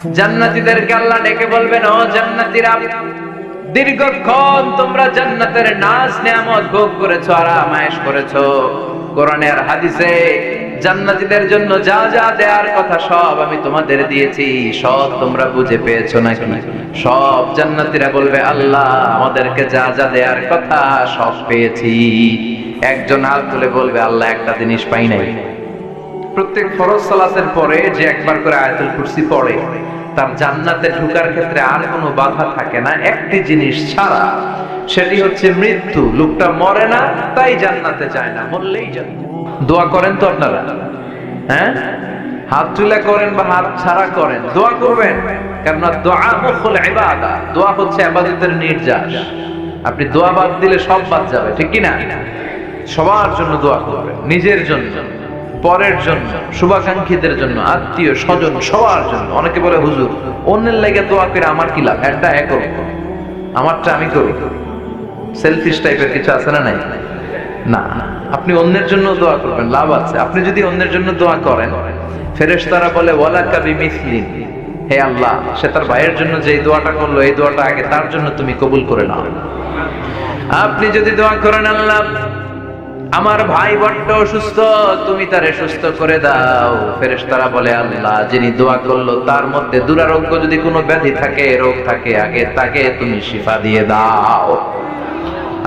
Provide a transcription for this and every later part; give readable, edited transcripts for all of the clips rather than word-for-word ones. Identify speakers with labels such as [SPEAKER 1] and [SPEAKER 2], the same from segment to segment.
[SPEAKER 1] জান্নাতীদেরকে আল্লাহ ডেকে বলবেন, ও জান্নাতীরা, দীর্ঘক্ষণ তোমরা জান্নাতের নাজ নেয়ামত ভোগ করেছো, আরাম আয়েশ করেছো। কোরআনে আর হাদিসে জান্নাতীদের জন্য যা যা দেওয়ার কথা সব আমি তোমাদের দিয়েছি, সব তোমরা বুঝে পেয়েছো নাকি? সব জান্নাতীরা বলবে, আল্লাহ আমাদেরকে যা যা দেওয়ার কথা সব পেয়েছি। একজন হাত তুলে বলবে, আল্লাহ একটা জিনিস পাই নাই। প্রত্যেক ফরজ সালাতের পরে যে একবার করে আয়াতুল কুরসি পড়ে, তার জান্নাতে ঢোকার ক্ষেত্রে আর কোনো বাধা থাকে না, একটি জিনিস ছাড়া, সেটি হচ্ছে মৃত্যু। লোকটা মরে না, তাই জান্নাতে যায় না, মরলেই জান্নাত। দোয়া করেন তো আপনারা? হ্যাঁ, হাত তুলে করেন বা হাত ছাড়া করেন, দোয়া করবেন। কারণ দোয়া মুখুল ইবাদা, দোয়া হচ্ছে ইবাদতের নির্যাস। আপনি দোয়া বাদ দিলে সব বাদ যাবে, ঠিক কি না? সবার জন্য দোয়া করবেন, নিজের জন্য, পরের জন্য, শুভাকাঙ্ক্ষীদের জন্য, আত্মীয় স্বজন, সবার জন্য। অনেকে বলে, হুজুর অন্যের লাগে দোয়া করে আমার কি লাভ? একটা করো, আমারটা আমি করি। সেলফিশ টাইপের কিছু আছে না? নাই না, আপনি অন্যের জন্য দোয়া করবেন, লাভ আছে। আপনি যদি অন্যের জন্য দোয়া করেন, ফেরেশতারা বলে ওয়ালাকা বিমিসলিন, হে আল্লাহ, সে তার ভাইয়ের জন্য যে দোয়াটা করলো, এই দোয়াটা আগে তার জন্য তুমি কবুল করে নাও। আপনি যদি দোয়া করেন, আল্লাহ আমার ভাই বড্ড অসুস্থ, তুমি তারে সুস্থ করে দাও, ফেরেশতারা বলে আল্লাহ যিনি দোয়া করলো তার মধ্যে দুরারোগ্য যদি কোনো ব্যাধি থাকে, রোগ থাকে, আগে তাকে তুমি শিফা দিয়ে দাও।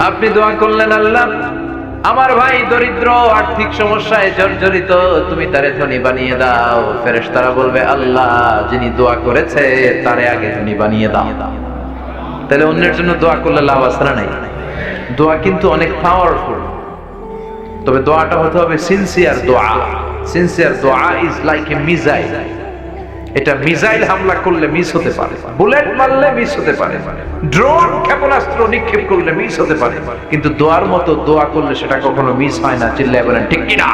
[SPEAKER 1] আপনি দোয়া করলেন, আল্লাহ আমার ভাই দরিদ্র, আর্থিক সমস্যায় জর্জরিত, তুমি তারে ধনী বানিয়ে দাও, ফেরেশতারা বলবে আল্লাহ যিনি দোয়া করেছে তারে আগে ধনী বানিয়ে দাও। তাহলে অন্যের জন্য দোয়া করলে লাভ আছে না নাই? দোয়া কিন্তু অনেক পাওয়ারফুল, তবে দোয়াটা হতে হবে সিনসিয়ার দোয়া। সিনসিয়ার দোয়া ইজ লাইক এ মিসাইল। এটা মিসাইল হামলা করলে মিস হতে পারে, বুলেট মারলে মিস হতে পারে, ড্রোন ক্ষেপণাস্ত্র নিক্ষেপ করলে মিস হতে পারে, কিন্তু দোয়ার মতো দোয়া করলে সেটা কখনো মিস হয় না। চিল্লায় বলেন ঠিক কি না?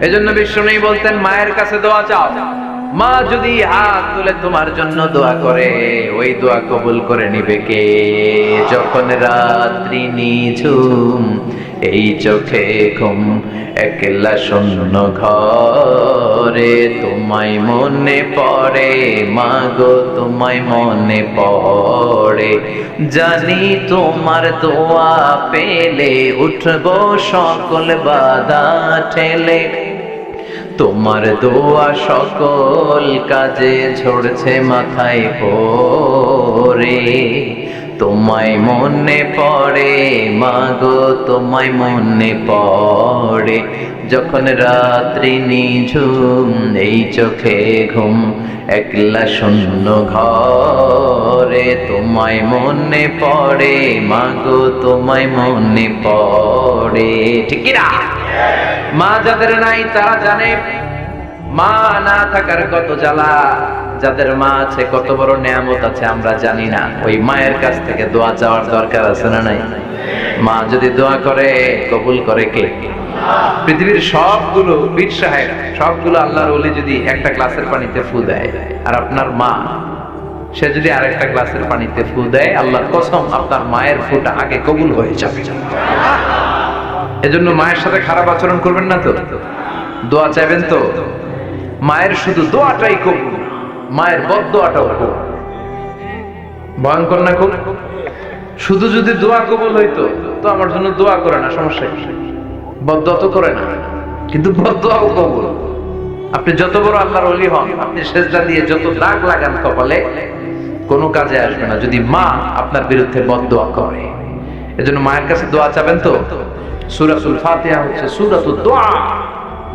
[SPEAKER 1] এজন্য বিষ্ণু বলতেন, মায়ের কাছে দোয়া চাও, মা যদি হাত তুলে তোমার জন্য দোয়া করে, ওই দোয়া কবুল করে নিবে কে? যখন রাত্রি নিঝুম, এই চোখে ঘুম, একলা শূন্য ঘরে, তোমায় মনে পড়ে মাগো, তোমায় মনে পড়ে, জানি তোমার দোয়া পেলে উঠবো সকল বাধা ঠেলে, তোমার দোয়া সকল কাজে ঝরছে মাথায় পড়ে, তোমায় মনে পড়ে মাগো, তোমায় মনে পড়ে, যখন রাত্রি নিঝুম, এই চোখে ঘুম, একলা শূন্য ঘরে, তোমায় মনে পড়ে মাগো, তোমায় মনে পড়ে। ঠিক কি না? মা যাদের নাই তারা জানে মা না থাকার কত জ্বালা, যাদের মা আছে কত বড় নেয়ামত আছে আমরা জানি না। ওই মায়ের কাছ থেকে দোয়া চাওয়ার দরকার আছে না নাই? মা যদি দোয়া করে, কবুল করে কে? পৃথিবীর সবগুলো পীর সাহেব, সবগুলো আল্লাহর ওলি যদি একটা গ্লাসের পানিতে ফু দেয়, আর আপনার মা সে যদি আরেকটা গ্লাসের পানিতে ফু দেয়, আল্লাহর কসম আপনার মায়ের ফুটা আগে কবুল হয়ে যাবে। এজন্য মায়ের সাথে খারাপ আচরণ করবেন না তো, দোয়া চাইবেন তো। মায়ের শুধু দোয়াটাই কবুল, মায়ের বদদোয়াটাও কবুল। ভয়ঙ্কর না খুব? শুধু যদি দোয়া কবুল হইতো তো আমার জন্য দোয়া করে না, সমস্যা কি? বদদোয়া তো করে না, কিন্তু বদদোয়াও কবুল। আপনি যত বড় আল্লাহর ওলি হন, আপনি সেজদা দিয়ে যত দাগ লাগান কপালে, কোনো কাজে আসবে না যদি মা আপনার বিরুদ্ধে বদদোয়া করে। এজন্য মায়ের কাছে দোয়া চাবেন তো। সূরাতুল ফাতিহা হচ্ছে সূরাতুদ দোয়া,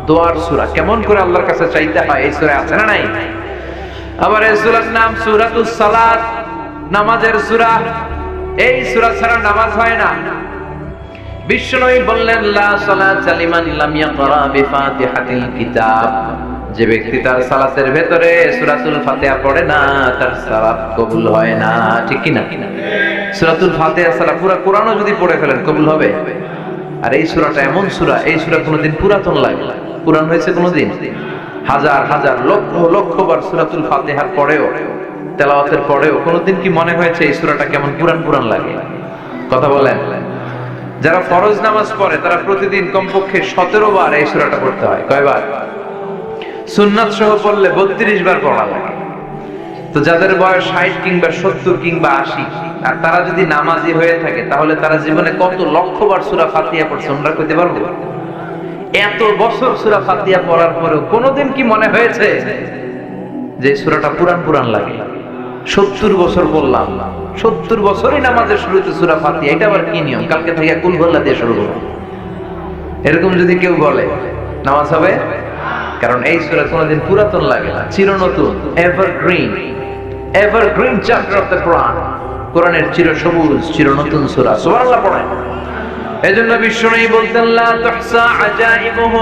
[SPEAKER 1] দোয়ার সূরা। কেমন করে আল্লাহর কাছে চাইতে হয় এই সূরা আছে না নাই? আবার এই সূরার নাম সূরাতুস সালাত, নামাজের সূরা। এই সূরা ছাড়া নামাজ হয় না। বিশ্বনবী বললেন, লা সালাতা লিমান লাম ইয়াকরা বিফাতিহাতিল কিতাব, যে ব্যক্তি তার সালাতের ভেতরে সূরাতুল ফাতিহা পড়ে না, তার সালাত কবুল হয় না। ঠিক কি না? সূরাতুল ফাতিহা ছাড়া পুরো কোরআনও যদি পড়ে ফেলেন কবুল হবে? আর এই সূরাটা এমন সূরা, এই সূরা কোনোদিন পুরাতন লাগে? পুরান হয়েছে কোনোদিন? হাজার হাজার লক্ষ লক্ষ বার সূরাতুল ফাতিহার পরেও, তেলাওয়াতের পরেও কোনোদিন কি মনে হয়েছে এই সূরাটা কেমন পুরান পুরান লাগে? কথা বলেন। যারা ফরজ নামাজ পড়ে তারা প্রতিদিন কমপক্ষে 17 বার এই সূরাটা পড়তে হয়। কয়বার? সুন্নাত সহ পড়লে 32 বার পড়া লাগে। তো যাদের বয়স 60 কিংবা 70 কিংবা 80, আর তারা যদি নামাজি হয়ে থাকে, তাহলে তারা জীবনে কত লক্ষবার সূরা ফাতিহা পড়ছে আমরা কইতে পারবো? এত বছর সূরা ফাতিহা পড়ার পরেও কোনোদিন কি মনে হয়েছে যে সূরাটা পুরান লাগে? 70 বছর বললাম, 70 বছরই নামাজের শুরুতে সূরা ফাতিহা, এটা আবার কি নিয়ম? কালকে থেকে কুল হুয়াল্লাহ দিয়ে শুরু করব, এরকম যদি কেউ বলে নামাজ হবে? কারণ এই সূরা কোনোদিন পুরাতন লাগে না, চিরনতুন, এভারগ্রিন চ্যাপ্টার অফ দ্য কোরআন। কোরআনের চিরসবুজ চিরনতুন সূরা। সুবহানাল্লাহ পড়েন। এজন্য বিশ্বনবী বলতেন, লা তুহসা আজাইবুহু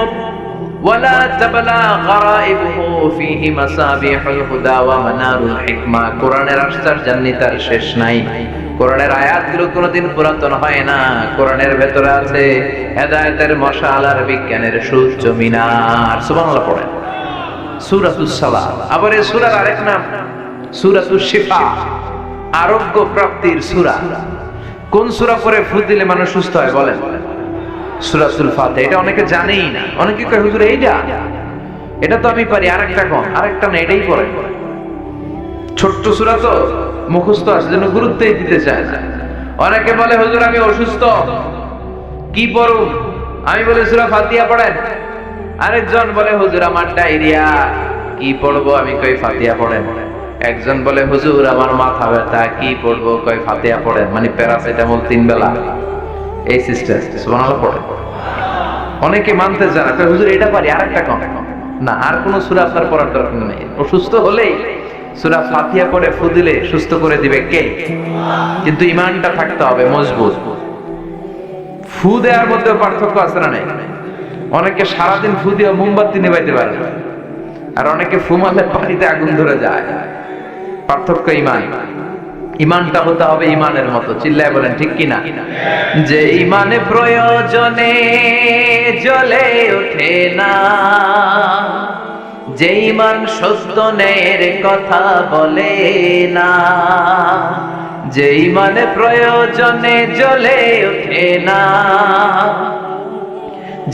[SPEAKER 1] ওয়ালা তাবলা গারাইবুহু ফীহি মাসাবিহুল হুদা ওয়া মানারুল হিকমা। কোরআনের আশ্চর্যান্বিতার শেষ নাই। কোরআনের আয়াতগুলো কোনোদিন পুরাতন হয় না। কোরআনের ভেতরে আছে হেদায়েতের মশাল আর বিজ্ঞানের সূর্য মিনার। সুবহানাল্লাহ পড়েন। সূরাতুস সালাহ, আবার এই সূরার আরেক নাম সূরাতুশ শিফা, আরোগ্য প্রাপ্তির সূরা। কোন সূরা পড়ে ফু দিলে মানুষ সুস্থ হয় বলেন? সূরাতুল ফাতিহা। এটা অনেকে জানেই না। অনেকে কয় হুজুর এইটা, এটা তো আমি পারি, আরেকটা কোন? আরেকটা না, এটাই পড়ে। ছোট্ট সূরা তো মুখস্থ আছে, জন্য গুরুত্বই দিতে চায় না। অনেকে বলে হুজুর আমি অসুস্থ, কি পড়ব? আমি বলি সূরা ফাতিহা পড়েন। আরেকজন বলে হুজুর আমার ডায়রিয়া, কি পড়বো? আমি কই ফাতিহা পড়েন। একজন বলে হুজুর আমার মাথা ব্যথা, কি পড়বো? কই ফাতিহা পড়েন। মানে প্যারাসিটামল 3 বেলা, এই সিস্টেম। সুবহানাল্লাহ পড়েন। অনেকে মানতে চায় না, কই হুজুর এটা পারি, আরেকটা কোন? না, আর কোন সূরা আপনার পড়ার দরকার নেই। অসুস্থ হলেই সূরা ফাতিহা পড়ে ফু দিলে সুস্থ করে দিবে কে? কিন্তু ঈমানটা থাকতে হবে মজবুত। ফু দেওয়ার মধ্যে পার্থক্য আছে না নাই? অনেকে সারাদিন ফু দিয়ে মোমবাতি নিভাইতে পারে না, আর অনেকে ফু মারলে পানিতে আগুন ধরে যায়। পার্থক্য ঈমান। ঈমানটা হতে হবে ঈমানের মতো। চিল্লায় বলেন ঠিক কিনা? যে ঈমানে প্রয়োজনে জ্বলে ওঠে না, যে ঈমান সত্য ন্যায়ের কথা বলে না, যে ঈমানে প্রয়োজনে জ্বলে ওঠে না,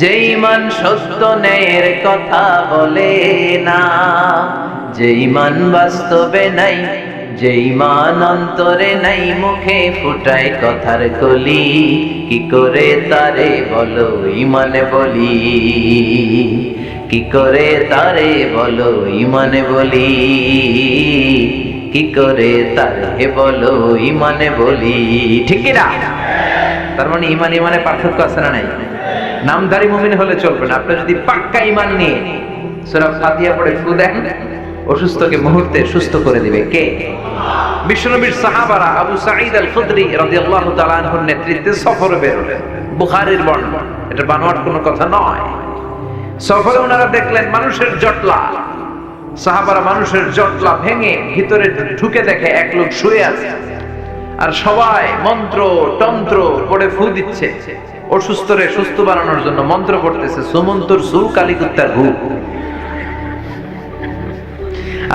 [SPEAKER 1] যে ঈমান সত্য ন্যায়ের কথা বলে না, যে ঈমান বাস্তবে নাই, যে ঈমান অন্তরে নাই, মুখে ফুটায় কথার কলি, কি করে তারে বলো ঈমানে বলি, কি করে তারে বলো ঈমানে বলি, কি করে তারে বলো ঈমানে বলি। ঠিক কি না? তার মানে ঈমান ঈমানে পার্থক্য আছে না নাই? নামধারী মুমিন হলে চলবে না। আপনি যদি পাক্কা ঈমান নিয়ে সূরা ফাতিহা পড়ে ফু দেন, অসুস্থকে মুহূর্তে সুস্থ করে দিবে কে? বিশ্বনবীর সাহাবারা আবু সাঈদ আল খুদরি রাদিয়াল্লাহু তাআলা আনহুর নেতৃত্বে সফরে বের হলেন। বুখারীর বর্ণনা, এটা বানোয়াট কোনো কথা নয়। সফরে ওনারা দেখলেন মানুষের জটলা। সাহাবারা মানুষের জটলা ভেঙে ভিতরে ঢুকে দেখে এক লোক শুয়ে আছে, আর সবাই মন্ত্র তন্ত্র পড়ে ফু দিচ্ছে। অসুস্থরে সুস্থ বানানোর জন্য মন্ত্র পড়তেছে, সুমন্তর সু কালিকুত্তার ঘু।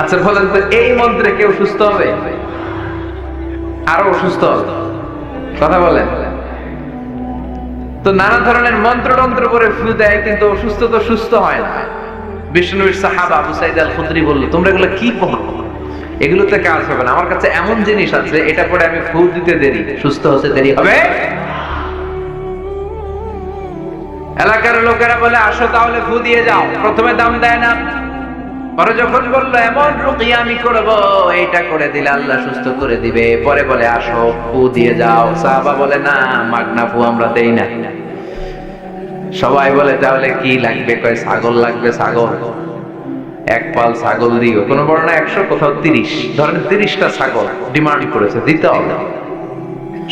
[SPEAKER 1] আচ্ছা বলেন তো, এই মন্ত্রে কেউ সুস্থ হবে? আরো অসুস্থ হবে? কথা বলেন। তো নানা ধরনের মন্ত্র তন্ত্র করে ফু দেয়, কিন্তু অসুস্থ তো সুস্থ হয় না। বিষ্ণুবীর সাহাবা আবু সাঈদ আল খুদরি বলল, তোমরা এগুলো কি পড়ো? এগুলোতে কাজ হবে না। আমার কাছে এমন জিনিস আছে, এটা পড়ে আমি ফু দিতে দেরি, সুস্থ হতে দেরি হবে। এলাকার লোকেরা বলে আসো তাহলে ফু দিয়ে যাও। প্রথমে দাম দেয় না, পরে যখন বললো এমন রুকিয়া আমি করবো, এইটা করে দিলে আল্লাহ সুস্থ করে দিবে, পরে বলে আসো ফু দিয়ে যাও। সাহাবা বলে না, মাগনা ফু আমরা দেই না। সবাই বলে তাহলে কি লাগবে? কয় ছাগল লাগবে। ছাগল, এক পাল ছাগল দিও। কোনো বর্ণনা 100, কোথাও 30, ধরেন 30টা ছাগল ডিমান্ড করেছে, দিতে হবে।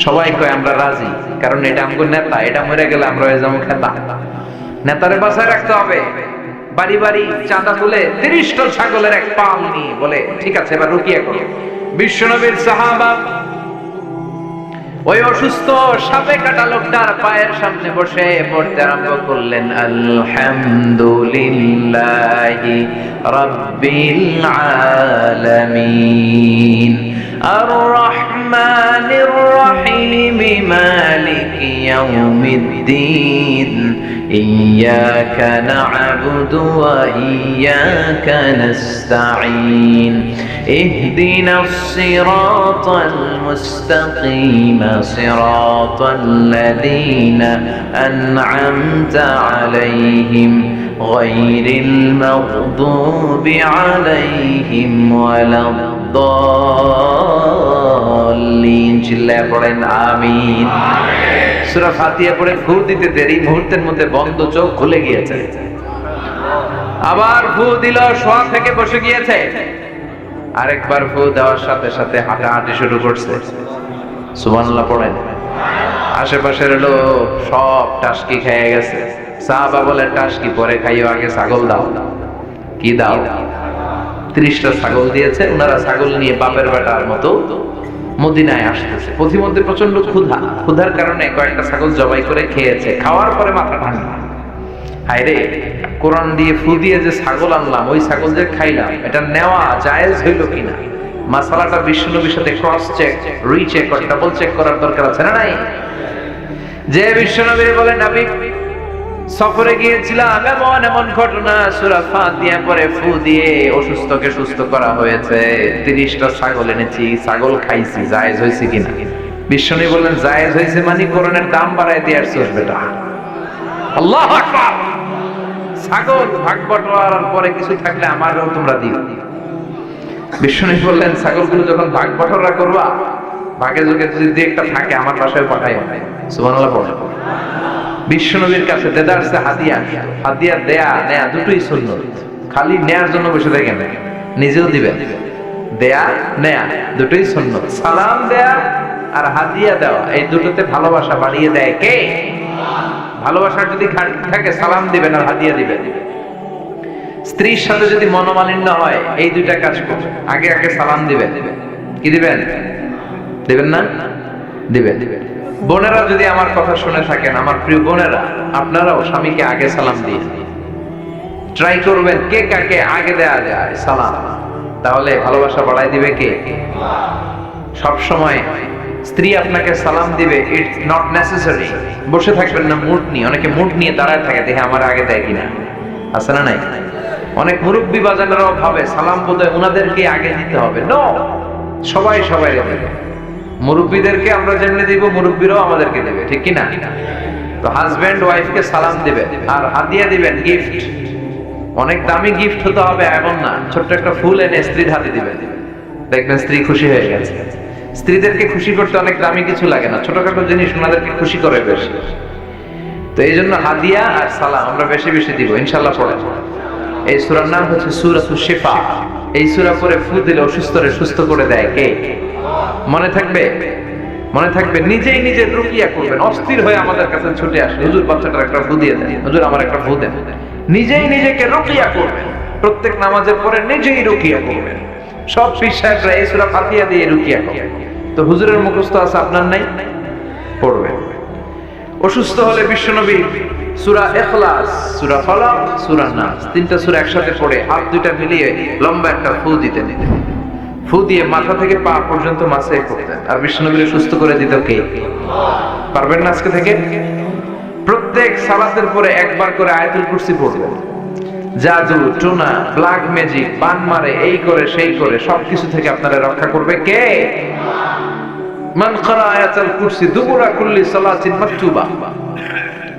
[SPEAKER 1] সবাই কয় আমরা রাজি, কারণ এটা আমগো নেতা, এটা মরে গেলে আমরা হয়ে যাবো খেতা। নেতারে বাসায় রাখতে হবে। বাড়ি বাড়ি চাঁদা তুলে 30টা ছাগলের এক পাল নিয়ে বলে ঠিক আছে এবার রুকিয়া করো। বিশ্বনবীর সাহাবা ওই অসুস্থ সাপে কাটা লোকটার পায়ের সামনে বসে পড়তে আরম্ভ করলেন, আলহামদুলিল্লাহি রাব্বিল আলামিন আর রহমানির রহিম মালিকি ইয়াউমিদ্দিন ইয়্যাকা না'বুদু ওয়া ইয়্যাকা নাস্তাঈন ইহদিনাস সিরাতাল মুস্তাকিম সিরাতাল লাযীনা আন'আমতা আলাইহিম গায়রিল মাগদুবি আলাইহিম ওয়ালাদ-দাল্লিন। চিল্লায়ে পড়েন আমিন। সূরা ফাতিহা পড়ে ফু দিতে দেরি, মুহূর্তের মধ্যে বন্ধ চোখ খুলে গিয়েছে। আবার ফু দিল, শোয়া থেকে বসে গিয়েছে। আরেকবার ফু দেওয়ার সাথে সাথে হাঁটাহাঁটি শুরু করছে। সুবহানাল্লাহ পড়েন। আশেপাশের লোক সব টাসকি খেয়ে গেছে। সাহাবা বলে, টাসকি পরে খাইও, আগে ছাগল দাও। কি দাও? 30টা ছাগল দিয়েছে। ওনারা ছাগল নিয়ে বাপের বেটার মতো মদিনায় আসতেছে। পথিমধ্যে প্রচন্ড ক্ষুধার কারণে কয়েকটা ছাগল জবাই করে খেয়েছে। খাওয়ার পরে মাথা ঠান্ডা, হায় রে, কোরআন দিয়ে ফু দিয়ে যে ছাগল আনলাম, ওই ছাগল যে খাইলাম, এটা নেওয়া জায়েজ হইল কিনা, মাসালাটা বিশ্বনবীর সাথে cross check, recheck, double check করার দরকার আছে না নাই? যে বিশ্বনবী বলে, নবী সফরে গিয়েছিলাম, এমন এমন ঘটনা, সূরা ফাতিহা পরে ফু দিয়ে অসুস্থকে সুস্থ করা হয়েছে, 30টা ছাগল এনেছি, ছাগল খাইছি, জায়েজ হয়েছে কিনা? বিশ্বনবী বললেন, জায়েজ হয়েছে মানে কোরআনের দাম বাড়ায় দিয়ে আসছিস বেটা। আল্লাহু আকবার। ছাগল ভাগ বটোয়ারার পরে কিছু থাকলে আমারও তোমরা দিও। বিশ্বনবী বললেন, ছাগলগুলো যখন ভাগ বটোয়ারা করবা, ভাগে যোগে যদি একটা থাকে আমার বাসায় পাঠাইও। সুবহানাল্লাহ পড়ো। বিশ্বনবীর কাছে দেদারসে হাদিয়া, হাদিয়া দেয়া নেয়া দুটোই সুন্নাত। খালি নেয়ার জন্য বসে থাকেন না, নিজেও দিবেন। দেয়া নেয়া দুটোই সুন্নাত। সালাম দেয়া আর হাদিয়া দেওয়া, এই দুটোতে ভালোবাসা বাড়িয়ে দেয় কে? ভালোবাসার যদি ঘাটতি থাকে, সালাম দিবেন আর হাদিয়া দিবেন। স্ত্রীর সাথে যদি মনোমালিন্য হয়, এই দুইটা কাজ করবেন। আগে আগে সালাম দিবেন। কি দিবেন? দিবেন না? দিবেন। বোনেরা যদি আমার কথা শুনে থাকেন, আমার প্রিয় বোনেরা, আপনারাও স্বামীকে আগে সালাম দিয়ে ট্রাই করবেন কে কাকে আগে দেয়া যায় সালাম, তাহলে ভালোবাসা বাড়াই দিবে কে? সব সময় স্ত্রী আপনাকে সালাম দিবে, ইটস নট নেসেসারি। বসে থাকবেন না মুড নিয়ে। অনেকে মুড নিয়ে দাঁড়ায় থাকে, দেখে আমার আগে দেয় কিনা, আছে না নাই? অনেক মুরব্বী বাজানেরাও ভাবে সালাম বোধহয় ওনাদেরকে আগে দিতে হবে। নো, সবাই সবাই দেবে। মুরব্বীদেরকে আমরা যেমনি দিব, মুরব্বীরাও আমাদেরকে দেবে, ঠিক কি না? তো হাজবেন্ড ওয়াইফকে সালাম দিবে আর হাদিয়া দিবেন, গিফট। অনেক দামি গিফট হতে হবে এমন না, ছোট্ট একটা ফুল এনে স্ত্রীর হাতে দিবেন, দেখবেন স্ত্রী খুশি হয়ে গেছে। স্ত্রীদেরকে খুশি করতে অনেক দামি কিছু লাগে না, ছোটখাটো জিনিস ওনাদেরকে খুশি করে বেশি। তো এই জন্য হাদিয়া আর সালাম আমরা বেশি বেশি দিব, ইনশাআল্লাহ। পড়ে এই সূরার নাম হচ্ছে সূরাতুশ শিফা। এই সূরা পড়ে ফু দিলে অসুস্থরে সুস্থ করে দেয় কে? মনে থাকবে? মনে থাকবে। নিজেই নিজের রুকিয়া করবেন। অস্থির হয়ে আমাদের কাছে ছুটে আসে, হুজুর বাচ্চাটার একটা ফু দিয়ে দেন, হুজুর আমার একটা ফু দেন। নিজেই নিজেকে রুকিয়া করবেন। প্রত্যেক নামাজের পরে নিজেই রুকিয়া করবেন। সব পীর সাহেবরা এই সূরা ফাতিহা দিয়ে রুকিয়া করে। তো হুজুরের মুখস্থ আছে, আপনার নাই? পড়বেন। অসুস্থ হলে বিশ্বনবী সূরা ইখলাস, সূরা ফালাক, সূরা নাস, তিনটা সূরা একসাথে পড়ে হাত দুইটা মিলিয়ে লম্বা একটা ফু দিতে নিতেন। ফু দিয়ে মাথা থেকে পা পর্যন্ত মাসাই করতেন। আর বিশ্বনবীর সুস্থ করে দিত কে? পারবেন না আজকে থেকে? প্রত্যেক সালাতের পরে একবার করে আয়াতুল কুরসি পড়বেন। জাদু টোনা, ব্ল্যাক ম্যাজিক, বান মারে, এই করে সেই করে সবকিছু থেকে আপনারা রক্ষা করবে কে? মান ক্বারা আয়াতুল কুরসি দুবুরা কুল্লি সালাতিন মাকতুবা।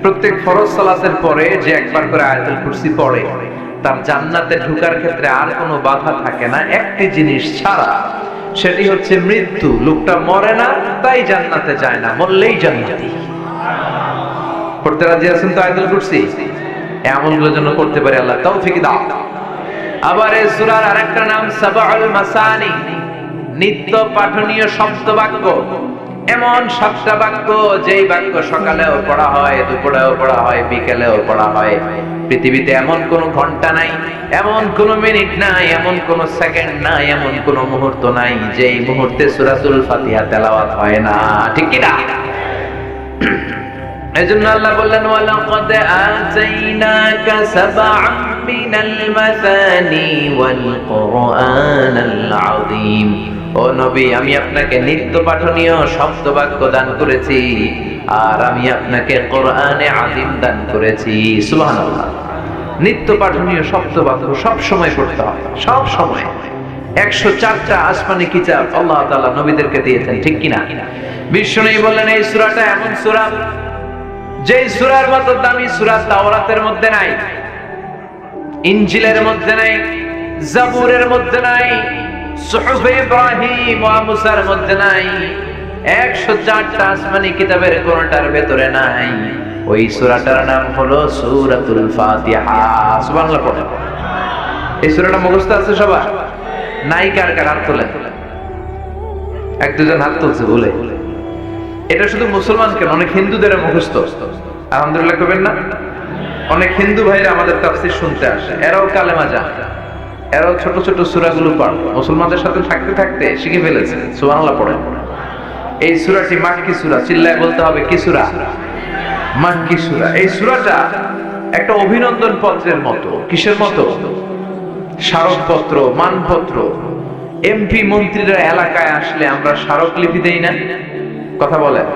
[SPEAKER 1] প্রত্যেক ফরজ সালাতের পরে যে একবার করে আয়াতুল কুরসি পড়ে, তার জান্নাতে ঢোকার ক্ষেত্রে আর কোনো বাধা থাকে না, একটি জিনিস ছাড়া, সেটি হচ্ছে মৃত্যু। লোকটা মরে না তাই জান্নাতে যায় না, মরলেই জান্নাতি। পড়তে রাজি আছেন তো আয়াতুল কুরসি? এমনগুলোর জন্য করতে পারে আল্লাহ তৌফিক দাও। আবার এই সূরার আরেকটা নাম সাবাউল মাসানি, নিত্য পাঠনীয় শব্দ বাক্য। এমন 7টা বাক্য, যেই বাক্য সকালেও পড়া হয়, দুপুরেও পড়া হয়, বিকেলেও পড়া হয়। পৃথিবীতে এমন কোন ঘন্টা নাই, এমন কোন মিনিট নাই, এমন কোন সেকেন্ড নাই, এমন কোন মুহূর্ত নাই যেই মুহূর্তে সূরাতুল ফাতিহা তেলাওয়াত হয় না, ঠিক কি না? এজন্য আল্লাহ বললেন, ওয়ালাকাদ আতাইনাকা সাবআম মিনাল মাসানি ওয়াল কুরআনাল আযীম। ও নবী, আমি আপনাকে নিত্য পাঠনীয় শব্দ বাক্য দান করেছি। আর আমি আপনাকে কোরআনে আযীম দান করেছি। সুবহানাল্লাহ। নিত্য পাঠনীয় শব্দবাক্য সব সময় পড়তে হয়, সব সময়। 104টা আসমানি কিতাব আল্লাহ তাআলা নবীদেরকে দিয়েছেন, ঠিক কিনা? বিশ্বনবী বললেন এই সূরাটা এমন সূরা যেই সূরার মতো দামি সূরা তাওরাতের মধ্যে নাই, ইনজিলের মধ্যে নাই, জাবুরের মধ্যে নাই, সুহুফে ইব্রাহিম ওয়া মুসার মধ্যে নাই, 104টা আসমানি কিতাবের কোনটার ভেতরে নাই। ওই সূরাটার নাম হলো সূরাতুল ফাতিহা। সুবহানাল্লাহ পড়েন। এই সূরাটা মুখস্থ আছে সবার? নাই কার কার হাত তোলেন? এক দুজন হাত তুলছে বলে। এটা শুধু মুসলমান কেন, অনেক হিন্দুদের মুখস্থ। আলহামদুলিল্লাহ করবেন না? অনেক হিন্দু ভাইরা আমাদের তাফসীর শুনতে আসে, এরাও কালেমা জানে, এরাও ছোট ছোট সূরাগুলো পড়ে, মুসলমানদের সাথে থাকতে থাকতে শিখে ফেলেছে। সুবহানাল্লাহ পড়েন। এই সূরাটি মাক্কি সূরা, চিল্লায় বলতে হবে কি সূরা? মাক্কি সূরা। এই সূরাটা একটা অভিনন্দন পত্রের মতো। কিসের মতো? স্মারকপত্র, মানপত্র। এমপি মন্ত্রীরা এলাকায় আসলে আমরা স্মারকলিপি দেই না? কথা বলেন।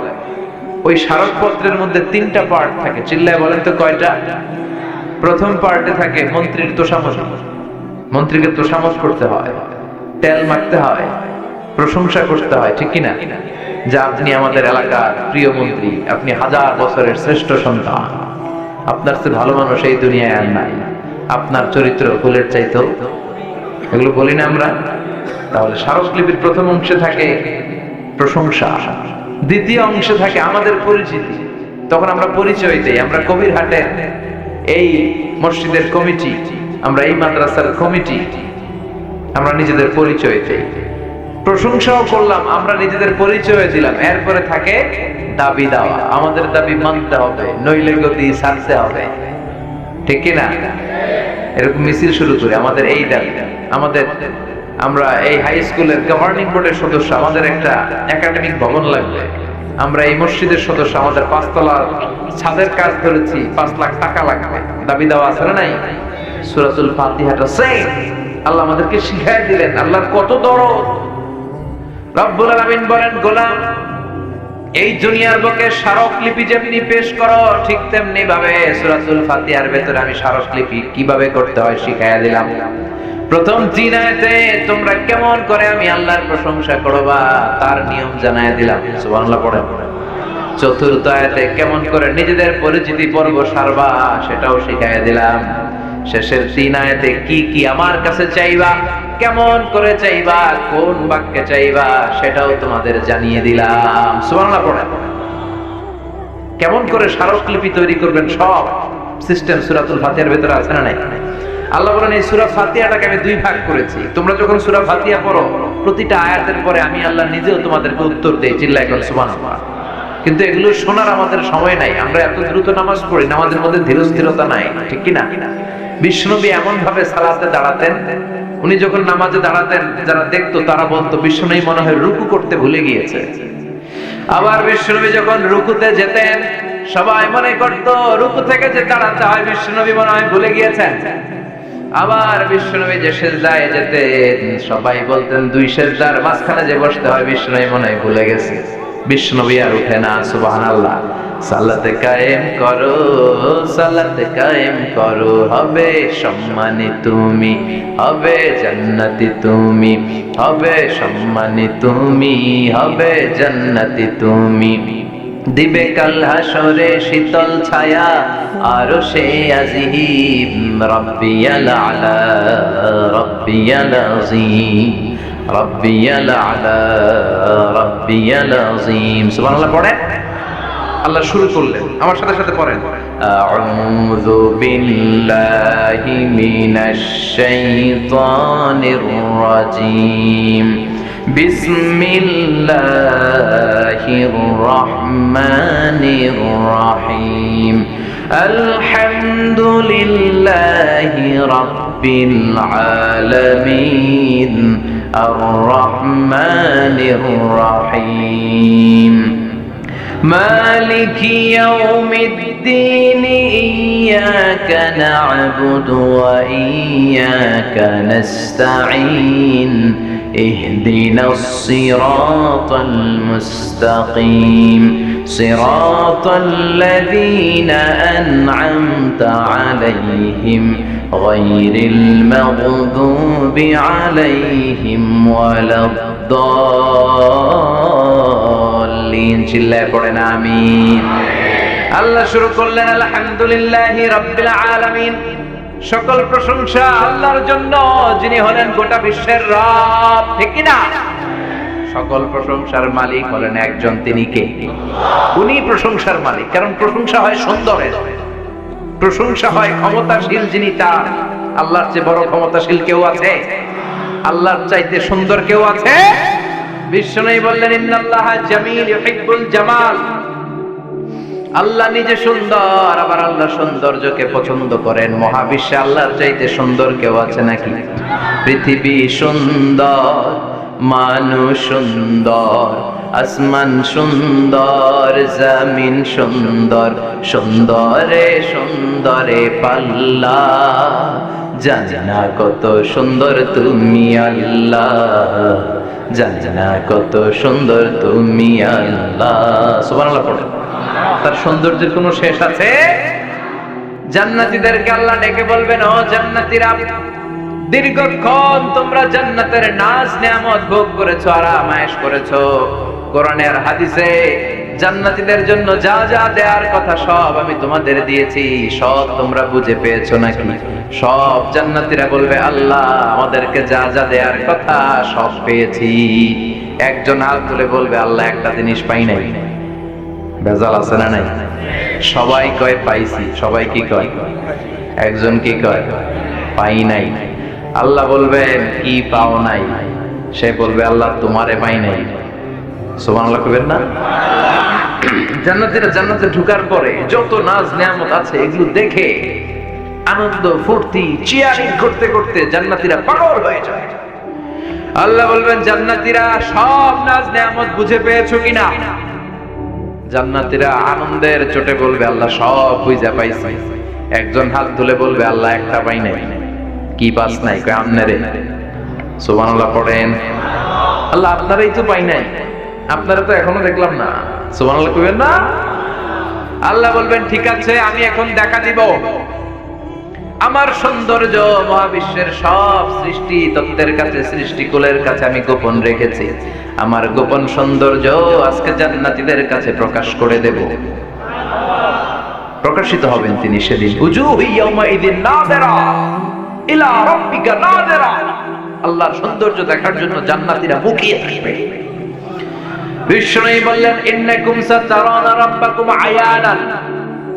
[SPEAKER 1] ওই স্মারকপত্রের মধ্যে 3টা পার্ট থাকে, চিল্লায় বলেন তো কয়টা? প্রথম পার্টে থাকে মন্ত্রীর তোষামোদ, মন্ত্রীকে তোষামোদ করতে হয়, তেল মাখতে হয়, প্রশংসা করতে হয়, ঠিক কিনা? যে আপনি আমাদের এলাকার প্রিয় মন্ত্রী, আপনি 1000 বছরের শ্রেষ্ঠ সন্তান, আপনার চেয়ে ভালো মানুষ এই দুনিয়ায় আর নাই, আপনার চরিত্র ফুলের চাইতেও। এগুলো বলি না আমরা? তাহলে স্মারকলিপির প্রথম অংশে থাকে প্রশংসা, দ্বিতীয় অংশে থাকে আমাদের পরিচিতি। তখন আমরা পরিচয় দেই, আমরা কবিরহাটের এই মসজিদের কমিটি, আমরা এই মাদ্রাসার কমিটি, আমরা নিজেদের পরিচয় দেই। প্রশংসাও করলাম, আমরা নিজেদের পরিচয় দিলাম। এরপরে থাকে দাবি দেওয়া, আমাদের দাবি মানতে হবে, নইলে গতি ছাড়তে হবে, ঠিক কিনা? এরকম মিছিল শুরু করি, আমাদের এই দাবি, আমাদের, আমরা এই হাই স্কুলের গভর্নিং বোর্ডের সদস্য, আমাদের একটা একাডেমিক ভবন লাগবে, আমরা এই মসজিদের সদস্য, আমাদের 5 তলার ছাদের কাজ ধরেছি, 5 লাখ টাকা লাগবে। দাবি দেওয়া আছে না নাই? সূরাতুল ফাতিহাটা সেম আল্লাহ আমাদেরকে শিখাই দিলেন। আল্লাহর কত দরদ। রব্বুল আলামিন বলেন, গোলাম এই দুনিয়ার বুকে স্মারকলিপি যেমনি পেশ করো, ঠিক তেমনি ভাবে সূরাতুল ফাতিহার ভেতরে আমি স্মারকলিপি কিভাবে করতে হয় শিখাইয়া দিলাম। প্রথম 3 আয়াতে তোমরা কেমন করে আমি আল্লাহর প্রশংসা করবা তার নিয়ম জানাইয়া দিলাম। সুবহানাল্লাহ পড়েন। চতুর্থ আয়াতে কেমন করে নিজেদের পরিচিতি পর্ব সারবা সেটাও শিখাইয়া দিলাম। শেষের 3 আয়াতে কি কি আমার কাছে চাইবা, কেমন করে চাইবা, কোন বাক্যে চাইবা সেটাও তোমাদের জানিয়ে দিলাম। সুবহানাল্লাহ পড়েন। কেমন করে স্মারকলিপি তৈরি করবেন সব সিস্টেম সূরাতুল ফাতিহার ভিতরে আছে না নাই? আল্লাহ বলেন এই সূরা ফাতিহাটাকে আমি 2 ভাগ করেছি। তোমরা যখন সূরা ফাতিহা পড়ো, প্রতিটা আয়াতের পরে আমি আল্লাহ নিজেও তোমাদেরকে উত্তর দেই। চিল্লায় বলেন সুবহানাল্লাহ। কিন্তু এগুলো শোনার আমাদের সময় নাই, আমরা এত দ্রুত নামাজ পড়ি, নামাজের মধ্যে ধীরস্থিরতা নাই, ঠিক কি না? বিশ্বনবী এমন ভাবে সালাতে দাঁড়াতেন, উনি যখন নামাজে দাঁড়াতেন যারা দেখতো তারা বলতো বিশ্বনবী মনে হয় রুকু করতে ভুলে গিয়েছে। আবার বিশ্বনবী যখন রুকুতে যেতেন সবাই মনে করতো রুকু থেকে যে দাঁড়াতে হয় বিশ্বনবী মনে হয় ভুলে গিয়েছেন। আবার বিশ্বনবী যে সিজদায় যেতেন সবাই বলতেন 2 সিজদার মাঝখানে যে বসতে হয় বিশ্বনবী মনে হয় ভুলে গেছে। বিশ্বনবী আর উঠে না। সুবহানাল্লাহ। সালাতে কায়েম করো, সালাতে কায়েম করো, হবে সম্মানী তুমি, হবে জান্নাতি তুমি, হবে সম্মানী তুমি, হবে জান্নাতি তুমি। দিবে কাল হাসরে শীতল ছায়া আরশে আজিম, রব্বিয়াল আলা রব্বিয়াল আযীম, রব্বিয়াল আলা রব্বিয়াল আযীম। সুবহানাল্লাহ পড়েন। আল্লাহ শুরু করলেন, আমার সাথে সাথে পড়েন। আউযু বিল্লাহি মিনাশ শাইতানির রাজীম, বিসমিল্লাহির রহমানির রহিম, আলহামদুলিল্লাহি রাব্বিল আলামিন, আর রহমানির রহিম, মালিকি ইয়াউমিদ্দিন, ইয়্যাকা না'বুদু ওয়া ইয়্যাকা নাস্তাঈন, ইহদিনাস সিরাতাল মুস্তাকিম সিরাতাল লাযীনা আন'আমতা আলাইহিম গায়রিল মাগদুবি আলাইহিম ওয়ালাদ-দাল্লিন। চিল্লায়ে পড়েন আমিন। আল্লাহ শুরু করলেন আলহামদুলিল্লাহি রাব্বিল আলামিন। সকল প্রশংসা আল্লাহর জন্য, যিনি হলেন গোটা বিশ্বের রব, ঠিক কি না? সকল প্রশংসার মালিক হলেন একজন, তিনি কে? উনি প্রশংসার মালিক। কারণ প্রশংসা হয় সুন্দরের, প্রশংসা হয় ক্ষমতাশীল যিনি, তার। আল্লাহর চেয়ে বড় ক্ষমতাশীল কেউ আছে? আল্লাহর চাইতে সুন্দর কেউ আছে? বিশ্বনবী বললেন ইন্নাল্লাহা জামিল ইউহিব্বুল জামাল। আল্লাহ নিজে সুন্দর, আবার আল্লাহ সৌন্দর্যকে পছন্দ করেন। মহাবিশ্বে আল্লাহর চাইতে সুন্দর কেউ আছে নাকি? পৃথিবী সুন্দর, মানুষ সুন্দর, আসমান সুন্দর, জমিন সুন্দর, সুন্দরে সুন্দরে পাল্লা। জানি না কত সুন্দর তুমি আল্লাহ, জানি না কত সুন্দর তুমি আল্লাহ। সুবহানাল্লাহ পড়ে। তার সৌন্দর্যের কোনো শেষ আছে? জান্নাতীদেরকে আল্লাহ ডেকে বলবেন, ও জান্নাতীরা, দীর্ঘক্ষণ তোমরা জান্নাতের নাজ নেয়ামত ভোগ করেছো, আরাম আয়েশ করেছো। কোরআনে আর হাদিসে জান্নাতীদের জন্য যা যা দেওয়ার কথা সব আমি তোমাদের দিয়েছি, সব তোমরা বুঝে পেয়েছো নাকি? সব জান্নাতীরা বলবে, আল্লাহ আমাদেরকে যা যা দেওয়ার কথা সব পেয়েছি। একজন হাত তুলে বলবে, আল্লাহ একটা জিনিস পাই নাই। ভেজাল আছে না নাই? সবাই কয় পাইছি। সবাই কি কয়? একজন কি কয়? পাই নাই। আল্লাহ বলবেন, কি পাও নাই? সে বলবে, আল্লাহ তোমারে পাই নাই। সুবহানাল্লাহ কইবেন না? জান্নাতীরা জান্নাতে ঢোকার পরে যত নাজ নেয়ামত আছে এগুলো দেখে আনন্দ ফুর্তি চিয়ারিং করতে করতে জান্নাতীরা পাগল হয়ে যায়। আল্লাহ বলবেন, জান্নাতীরা সব নাজ নেয়ামত বুঝে পেয়েছো কিনা? জান্নাতীরা আনন্দের চোটে বলবে, আল্লাহ সব বুঝা পাইছি। একজন হাত তুলে বলবে, আল্লাহ একটা পাই নাই। কি পাস নাই? কয় আমনেরে। সুবহানাল্লাহ পড়েন। আল্লাহ আপনারাই তো পাই নাই, আপনারা তো এখনো দেখলাম না। সুবহানাল্লাহ কইবেন না? আল্লাহ বলবেন, ঠিক আছে, আমি এখন দেখা দিব। আমার সৌন্দর্য মহাবিশ্বের সব সৃষ্টি তত্ত্বের কাছে, সৃষ্টিকুলের কাছে আমি গোপন রেখেছি। আমার গোপন সৌন্দর্য আজকে জান্নাতীদের কাছে প্রকাশ করে দেব। প্রকাশিত হবেন তিনি সেদিন। উজুহু ইয়াউমাইযিন নাযিরা ইলা রাব্বিকা নাযিরা। আল্লাহর সৌন্দর্য দেখার জন্য জান্নাতীরা মুখিয়ে থাকবে। বিশ্বনবী বললেন, ইন্নাকুম সাতারাউনা রাব্বাকুম আয়ানান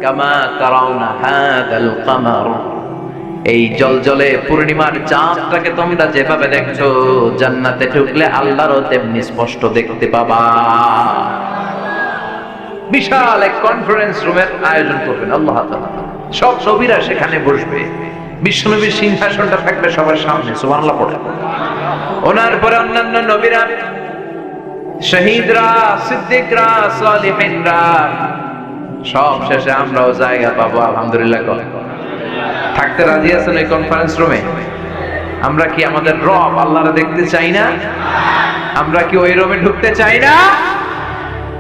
[SPEAKER 1] কামা তারাউনা হাদাল কামার। এই জলজলে পূর্ণিমার চাঁদটাকে তোমরা যেভাবে দেখছো, জান্নাতে ঢুকলে আল্লাহরও তেমনি স্পষ্ট দেখতে পাবা। বিশাল এক কনফারেন্স রুমের আয়োজন করবেন আল্লাহ তাআলা। সব নবীরা সেখানে বসবে। বিশ্বনবীর সিংহাসনটা থাকবে সবার সামনে। সুবহানাল্লাহ পড়ে। ওনার পরে অন্যান্য নবীরা, শহীদরা, সিদ্দিকরা, সালিহিনরা, সব শেষে আমরাও জায়গা পাবো আলহামদুলিল্লাহ। থাকতে রাজি আছেন এই কনফারেন্স রুমে? আমরা কি আমাদের রব আল্লাহরে দেখতে চাই না? আমরা কি ওই রুমে ঢুকতে চাই না?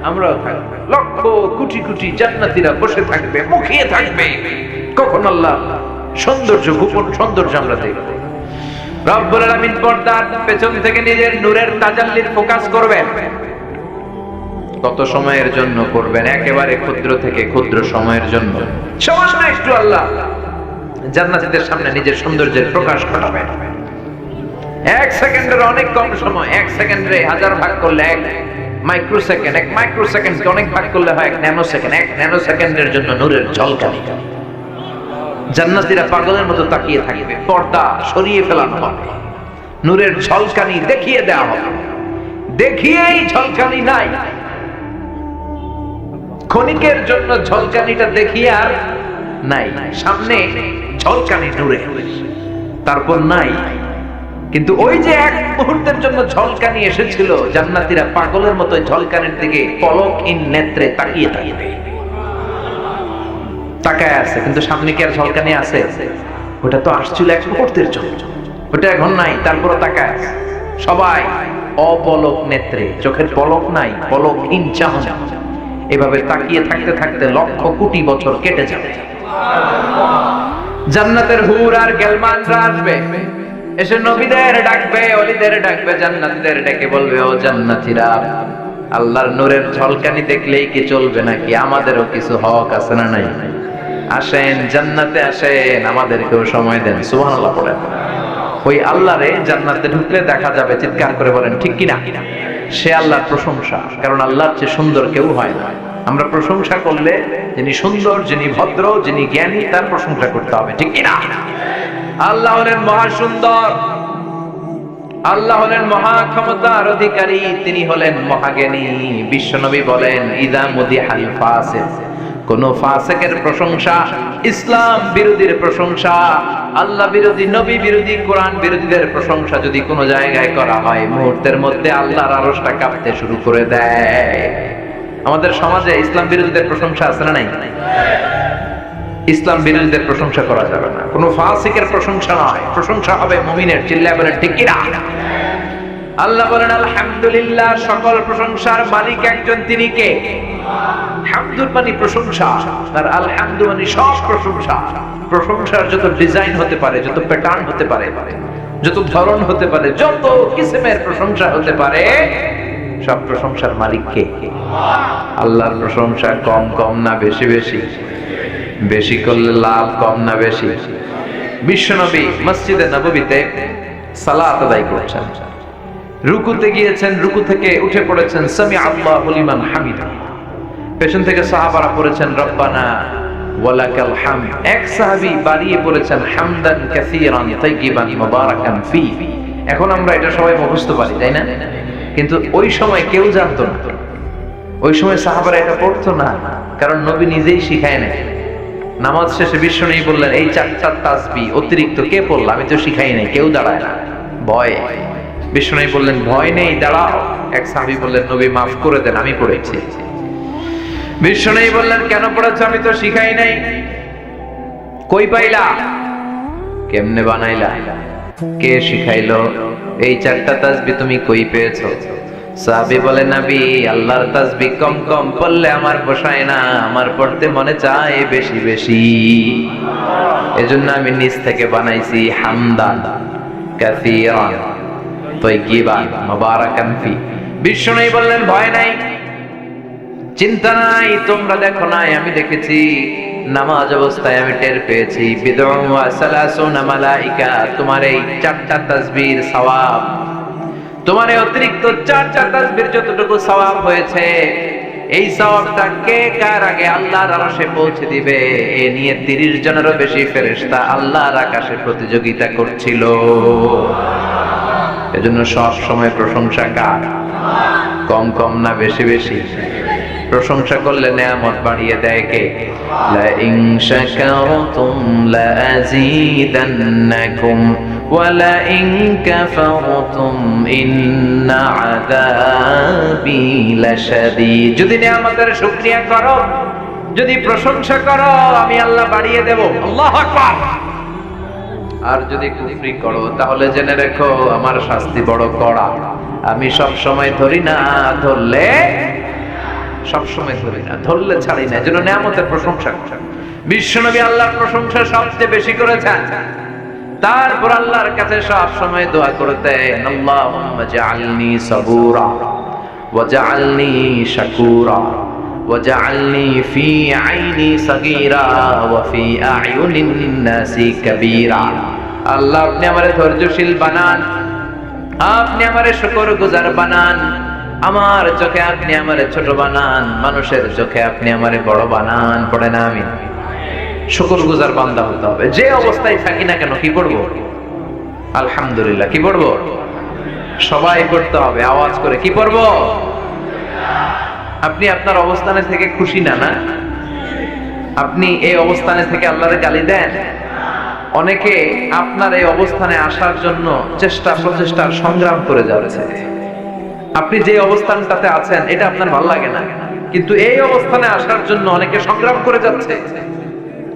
[SPEAKER 1] আমরাও থাকবো। লক্ষ কোটি কোটি জান্নাতীরা বসে থাকবে, মুখিয়ে থাকবে, কখন আল্লাহ সৌন্দর্য, গোপন সৌন্দর্য আমরা দেখব। রব্বুল আলামিন পর্দার পেছন থেকে নিজের নূরের তাজাল্লির ফোকাস করবেন। কত সময়ের জন্য করবেন? একেবারে ক্ষুদ্র থেকে ক্ষুদ্র সময়ের জন্য, সামান্য একটু আল্লাহ জান্নাতীদের সামনে নিজের সৌন্দর্যের প্রকাশ ঘটাবেন। এক সেকেন্ডের অনেক কম সময়। এক সেকেন্ডে হাজার ভাগ করলে এক মাইক্রোসেকেন্ড, এক মাইক্রোসেকেন্ডকে অনেক ভাগ করলে হয় এক ন্যানো সেকেন্ড। এক ন্যানো সেকেন্ডের জন্য নূরের ঝলকানি। জান্নাতীরা পাগলের মতো তাকিয়ে থাকবে। পর্দা সরিয়ে ফেলানো হবে, নূরের ঝলকানি দেখিয়ে দেওয়া হবে। দেখিয়েই ঝলকানি নাই, ক্ষণিকের জন্য ঝলকানিটা দেখিয়ে আর নাই। সামনে ঝলকানি নূরে, তারপর নাই। কিন্তু ওই যে এক মুহূর্তের জন্য ঝলকানি এসেছিল, জান্নাতীরা পাগলের মতো ঝলকানির দিকে পলকহীন নেত্রে তাকিয়ে থাকবে। তাকায় আছে, কিন্তু সামনে কি আর ঝলকানি আছে? ওটা তো আসছিল এক মুহূর্তের জন্য, ওটা এখন নাই, তারপরও তাকায় আছে। সবাই অপলক নেত্রে, চোখের পলক নাই, পলকহীন চাহনি, এভাবে তাকিয়ে থাকতে থাকতে লক্ষ কোটি বছর কেটে যাবে। জান্নাতের হুর আর গেলমানরা আসবে, এসে নবীদের ডাকবে, ওলিদের ডাকবে, জান্নাতীদের ডেকে বলবে, ও জান্নাতীরা, আল্লাহর নূরের ঝলকানি দেখলেই কি চলবে নাকি? আমাদেরও কিছু হক আছে না নাই? আসেন জান্নাতে আসেন, আমাদেরকেও সময় দেন। সুবহানাল্লাহ পড়েন। ওই আল্লাহরে জান্নাতে ঢুকলে দেখা যাবে, চিৎকার করে বলেন ঠিক কিনা? সে আল্লাহর প্রশংসা, কারণ আল্লাহর চেয়ে সুন্দর কেউ হয় না। আমরা প্রশংসা করলে যিনি সুন্দর, যিনি ভদ্র, যিনি জ্ঞানী, তার প্রশংসা করতে হবে, ঠিক কিনা? আল্লাহ হলেন মহা সুন্দর, আল্লাহ হলেন মহা ক্ষমতার অধিকারী, তিনি হলেন মহাজ্ঞানী। বিশ্বনবী বলেন, ইদা মুদিহাল ফাসিক, কোন ফাসিকের প্রশংসা, ইসলাম বিরোধীর প্রশংসা, আল্লাহ বিরোধী, নবী বিরোধী, কোরআন বিরোধীদের প্রশংসা যদি কোনো জায়গায় করা হয়, মুহূর্তের মধ্যে আল্লাহর আরশটা কাঁপতে শুরু করে দেয়। আমাদের সমাজে ইসলাম বিরোধীদের প্রশংসা আছে না নাই? ইসলাম বিরোধীদের প্রশংসা করা যাবে না, কোনো ফাসিকের প্রশংসা নয়, প্রশংসা হবে মুমিনের। চিল্লায় বলেন ঠিক কিনা? আল্লাহ বলেন, আলহামদুলিল্লাহ, সকল প্রশংসার মালিক একজন, তিনি কে? হামদুর মানে প্রশংসা, আর আলহামদু মানে সব প্রশংসা। প্রশংসার যত ডিজাইন হতে পারে, যত প্যাটার্ন হতে পারে, যত ধরন হতে পারে, যত কিসমের প্রশংসা হতে পারে, সব প্রশংসার মালিক কে? আল্লাহর প্রশংসা কম কম না বেশি বেশি? বেশি করলে লাভ, কম না বেশি? বিশ্বনবী মসজিদে নববীতে সালাত আদায় করছেন, রুকুতে গিয়েছেন, রুকু থেকে উঠে পড়েছেন, সামি আল্লাহু লিমান হামিদা। পেছন থেকে সাহাবারা পড়েছেন, রব্বানা ওয়ালাকাল হামদ। এক সাহাবী বাড়িয়ে পড়েছেন, হামদান কাসীরান তাইয়িবান মুবারাকান ফি। এখন আমরা এটা সবাই মুখস্থ পারি, তাই না? কিন্তু ওই সময় কেউ জানতো না, ওই সময় সাহাবারা এটা পড়তো না, কারণ নবী নিজেই শিখায় নাই। নামাজ শেষে বিশ্বনবী বললেন, এই চারটা তাসবিহ অতিরিক্ত কে পড়ল? আমি তো শিখাই নাই, কেউ দাঁড়ায় না, ভয়। বিশ্বনবী বললেন, ভয় নেই, দাঁড়াও। এক সাহাবী বললেন, নবী মাফ করে দেন, আমি পড়েছি। বিশ্বনবী বললেন, কেন পড়েছ? আমি তো শিখাই নাই। কই পাইলা? কেমনে বানাইলা? কে শিখাইলো? এই চারটা তাসবিহ তুমি কই পেয়েছো? সাহাবী বলে, নবী, আল্লাহর তাসবিহ কম কম পড়লে আমার পোষায় না, আমার পড়তে মনে চায় বেশি বেশি। এজন্য আমি নিজ থেকে বানাইছি হামদান কাসীরান তাইয়িবান মুবারাকান ফি। বিশ্বনবী বললেন, ভয় নাই, চিন্তা নাই, তোমরা দেখো নাই, আমি দেখেছি। নামাজ অবস্থায় আমি টের পেয়েছি, বিদউন ওয়া সালাসুনা মালাইকা, তোমার এই চারটা তাসবিহর সওয়াব, তোমার এই অতিরিক্ত চারটা তাসবিহর যতটুকু সওয়াব হয়েছে, এই সওয়াবটা কে কার আগে আল্লাহর আরশে পৌঁছে দিবে, এ নিয়ে 30 জনেরও বেশি ফেরেশতা আল্লাহর আকাশে প্রতিযোগিতা করছিল। এজন্য সব সময় প্রশংসা কার? কম কম না বেশি বেশি? প্রশংসা করলে নেয়ামত বাড়িয়ে দেয় কে? লা ইন শাকারতুম লা আযীদান্নাকুম ওয়া লা ইন কাফারতুম ইন্না আযাবি লাশাদীদ। যদি নেয়ামতের শুকরিয়া করো, যদি প্রশংসা করো, আমি আল্লাহ বাড়িয়ে দেব। আল্লাহু আকবার। আর যদি কুফরি করো, তাহলে জেনে রেখো আমার শাস্তি বড় কড়া। আমি সব সময় ধরি না, ধরলে সবসময় ধরি না, ধরলে ছাড়ি না। যেন নেয়ামতের প্রশংসা করেন। বিশ্বনবী আল্লাহর প্রশংসা সবচেয়ে বেশি করেছেন, তারপর আল্লাহর কাছে সব সময় দোয়া করতেন, আল্লাহুম্মা জাআলনি সাবুরা ওয়া জাআলনি শাকুরা ওয়া জাআলনি ফি আইনি সাগীরা ওয়া ফি আ'য়ুনিন নাসি কাবীরা। আল্লাহ, আপনি আমারে ধৈর্যশীল বানান, আপনি আমারে শুকরগুজার বানান, আমার চোখে আপনি আমারে ছোট বানান, মানুষের চোখে আপনি আমারে বড় বানান। পড়ে না, আমি শুকরগুজার বান্দা হতে হবে। যে অবস্থায় থাকি না কেন, কি করব? আলহামদুলিল্লাহ। কি পড়ব? সবাই পড়তে হবে আওয়াজ করে, কি পড়ব? আপনি আপনার অবস্থানে থেকে খুশি না? না, আপনি এই অবস্থানে থেকে আল্লাহরে গালি দেন। অনেকে আপনার এই অবস্থানে আসার জন্য চেষ্টা প্রচেষ্টার সংগ্রাম করে যাচ্ছে। আপনি যে অবস্থানটাতে আছেন এটা আপনার ভালো লাগে না, কিন্তু এই অবস্থানে আসার জন্য অনেকে সংগ্রাম করে যাচ্ছে।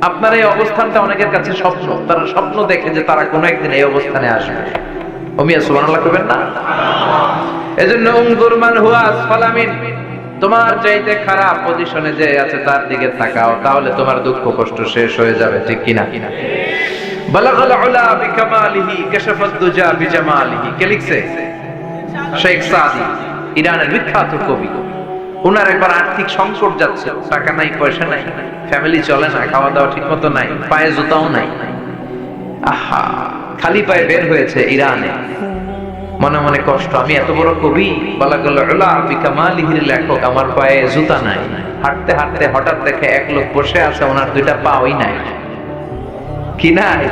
[SPEAKER 1] আপনার এই অবস্থানটা অনেকের কাছে স্বপ্ন, তারা স্বপ্ন দেখে যে তারা কোনো একদিন এই অবস্থানে আসবে। ওমিয়া সুবহানাল্লাহ কইবেন না? এজন্য উনজুর মান হুয়া আসফালা মিন, তোমার চাইতে খারাপ পজিশনে যে আছে তার দিকে তাকাও, তাহলে তোমার দুঃখ কষ্ট শেষ হয়ে যাবে, ঠিক কিনা? বালাগাল উলা বিকামালিহি কাশাফাদ দুজা বিজামালিহি। কে লিখছে? শেখ সাদি, ইরানের বিখ্যাত কবি। ওনার একবার আর্থিক সংকট যাচ্ছে, টাকা নাই, পয়সা নাই, ফ্যামিলি চলে না, খাওয়া দাওয়া ঠিক মতো নাই, পায়ে জুতাও নাই। আহা, খালি পায়ে বের হয়েছে ইরানে, মনে মনে কষ্ট, আমি এত বড় কবি, বালাগাল উলা বিকামালিহির লেখক, আমার পায়ে জুতা নাই। হাঁটতে হাঁটতে হঠাৎ দেখে এক লোক বসে আছে, ওনার দুইটা পাওই নাই। কি নাই?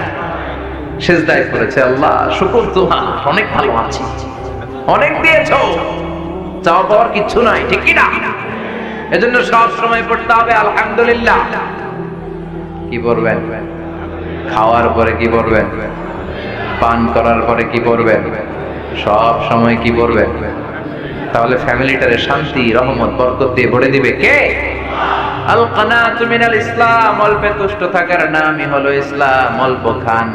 [SPEAKER 1] সিজদায় পড়েছে, আল্লাহ শুকর তোমার, অনেক ভালো আছি, অনেক দিয়েছো, চাওয়া পাওয়ার কিচ্ছু নাই, ঠিক কি না? এজন্য সব সময় পড়তে হবে আলহামদুলিল্লাহ। কি পড়বেন? খাওয়ার পরে কি পড়বেন? পান করার পরে কি পড়বেন? সব সময় কি পড়বেন? তাহলে ফ্যামিলিটারে শান্তি, রহমত, বরকত দিয়ে ভরে দিবে কে? আল কানাতু মিনাল ইসলাম, অল্পে তুষ্ট থাকার নামই হলো ইসলাম। অল্প খান,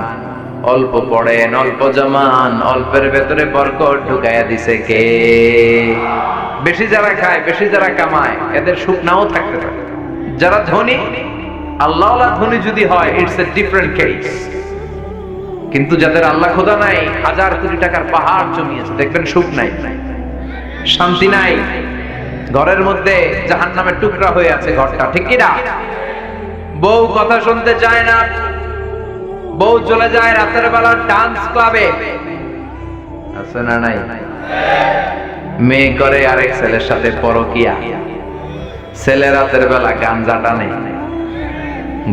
[SPEAKER 1] অল্প পড়েন, অল্প জমান, অল্পের ভেতরে বরকত ঢুকাইয়া দিছে কে? বেশি যারা খায়, বেশি যারা কামায়, এদের সুখ নাও থাকতে পারে। যারা ধনী, আল্লাহওয়ালা ধনী যদি হয়, ইটস এ ডিফারেন্ট কেস। কিন্তু যাদের আল্লাহ খোদা নাই, হাজার কোটি টাকার পাহাড় জমিয়েছে, দেখবেন সুখ নাই, শান্তি নাই, ঘরের মধ্যে জাহান্নামের টুকরা হয়ে আছে ঘরটা, ঠিক কি না? বউ কথা শুনতে চায় না, বউ চলে যায় রাতের বেলা ডান্স ক্লাবে, আছে না নাই? মেয়ে করে আরেক ছেলের সাথে পরকিয়া, ছেলে রাতের বেলা গাঞ্জা টানে,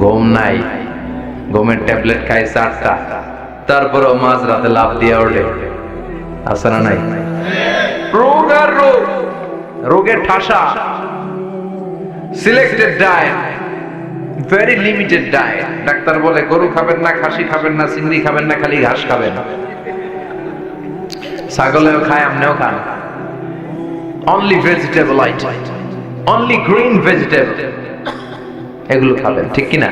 [SPEAKER 1] ঘুম নাই, ঘুমের ট্যাবলেট খায় 4টা, তারপরও মাঝ রাতে লাভ দিয়ে ওঠে, আছে না নাই? রোগ আর রোগ, রোগের ঠাসা। Selected diet, very limited diet. Doctor বলে গরু খাবেন না, খাসি খাবেন না, চিংড়ি খাবেন না, খালি ঘাস খাবেন। ছাগলেও খায়, আমনেও খান। Only vegetable item, only green vegetable, এগুলো খাবেন, ঠিক কিনা?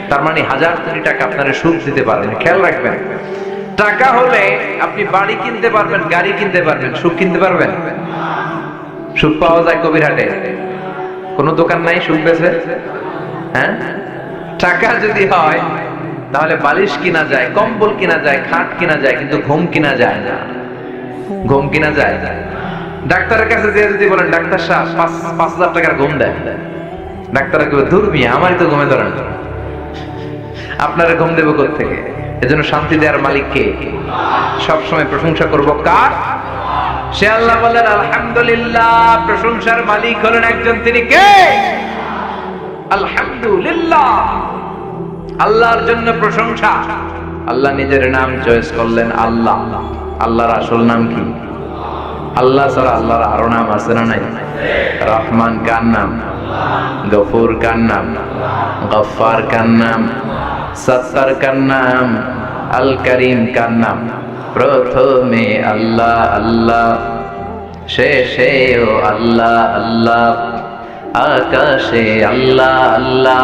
[SPEAKER 1] তার মানে হাজার কোটি টাকা আপনারা সুখ দিতে পারেন। খেয়াল রাখবেন, টাকা হলে আপনি বাড়ি কিনতে পারবেন, গাড়ি কিনতে পারবেন, সুখ কিনতে পারবেন? সুখ পাওয়া যায় কবিরহাটে, কোন দোকান নাই সুখ বেচে? হ্যাঁ, টাকা যদি হয় তাহলে বালিশ কিনা যায়, কম্বল কিনা যায়, খাট কিনা যায়, কিন্তু ঘুম কিনা যায় না। ঘুম কিনা যায়? ডাক্তারের কাছে যে যদি বলেন ডাক্তার সাহেব 5,000 টাকার ঘুম দেন, ডাক্তার কেবল দূর মিয়া, আমারই তো ঘুমে ধরেন, আপনারা ঘুম দেবো কোত্থেকে? এজন্য শান্তি দেওয়ার মালিক কে? সবসময় প্রশংসা করব কার? সে আল্লাহ বলেন আলহামদুলিল্লাহ, প্রশংসার মালিক হলেন একজন, তিনি কে? আলহামদুলিল্লাহ, আল্লাহর জন্য প্রশংসা। আল্লাহ নিজের নাম চয়েস করলেন আল্লাহ। আল্লাহর আসল নাম কি? আল্লাহ ছাড়া আল্লাহর আরো নাম আছে না নাই? রহমান কার নাম? গফুর কার নাম? গফফার কার নাম? সত্তার কার নাম? আল করিম কার নাম? প্রথমে আল্লাহ আল্লাহ, শেষেও আল্লাহ আল্লাহ, আকাশে আল্লাহ আল্লাহ,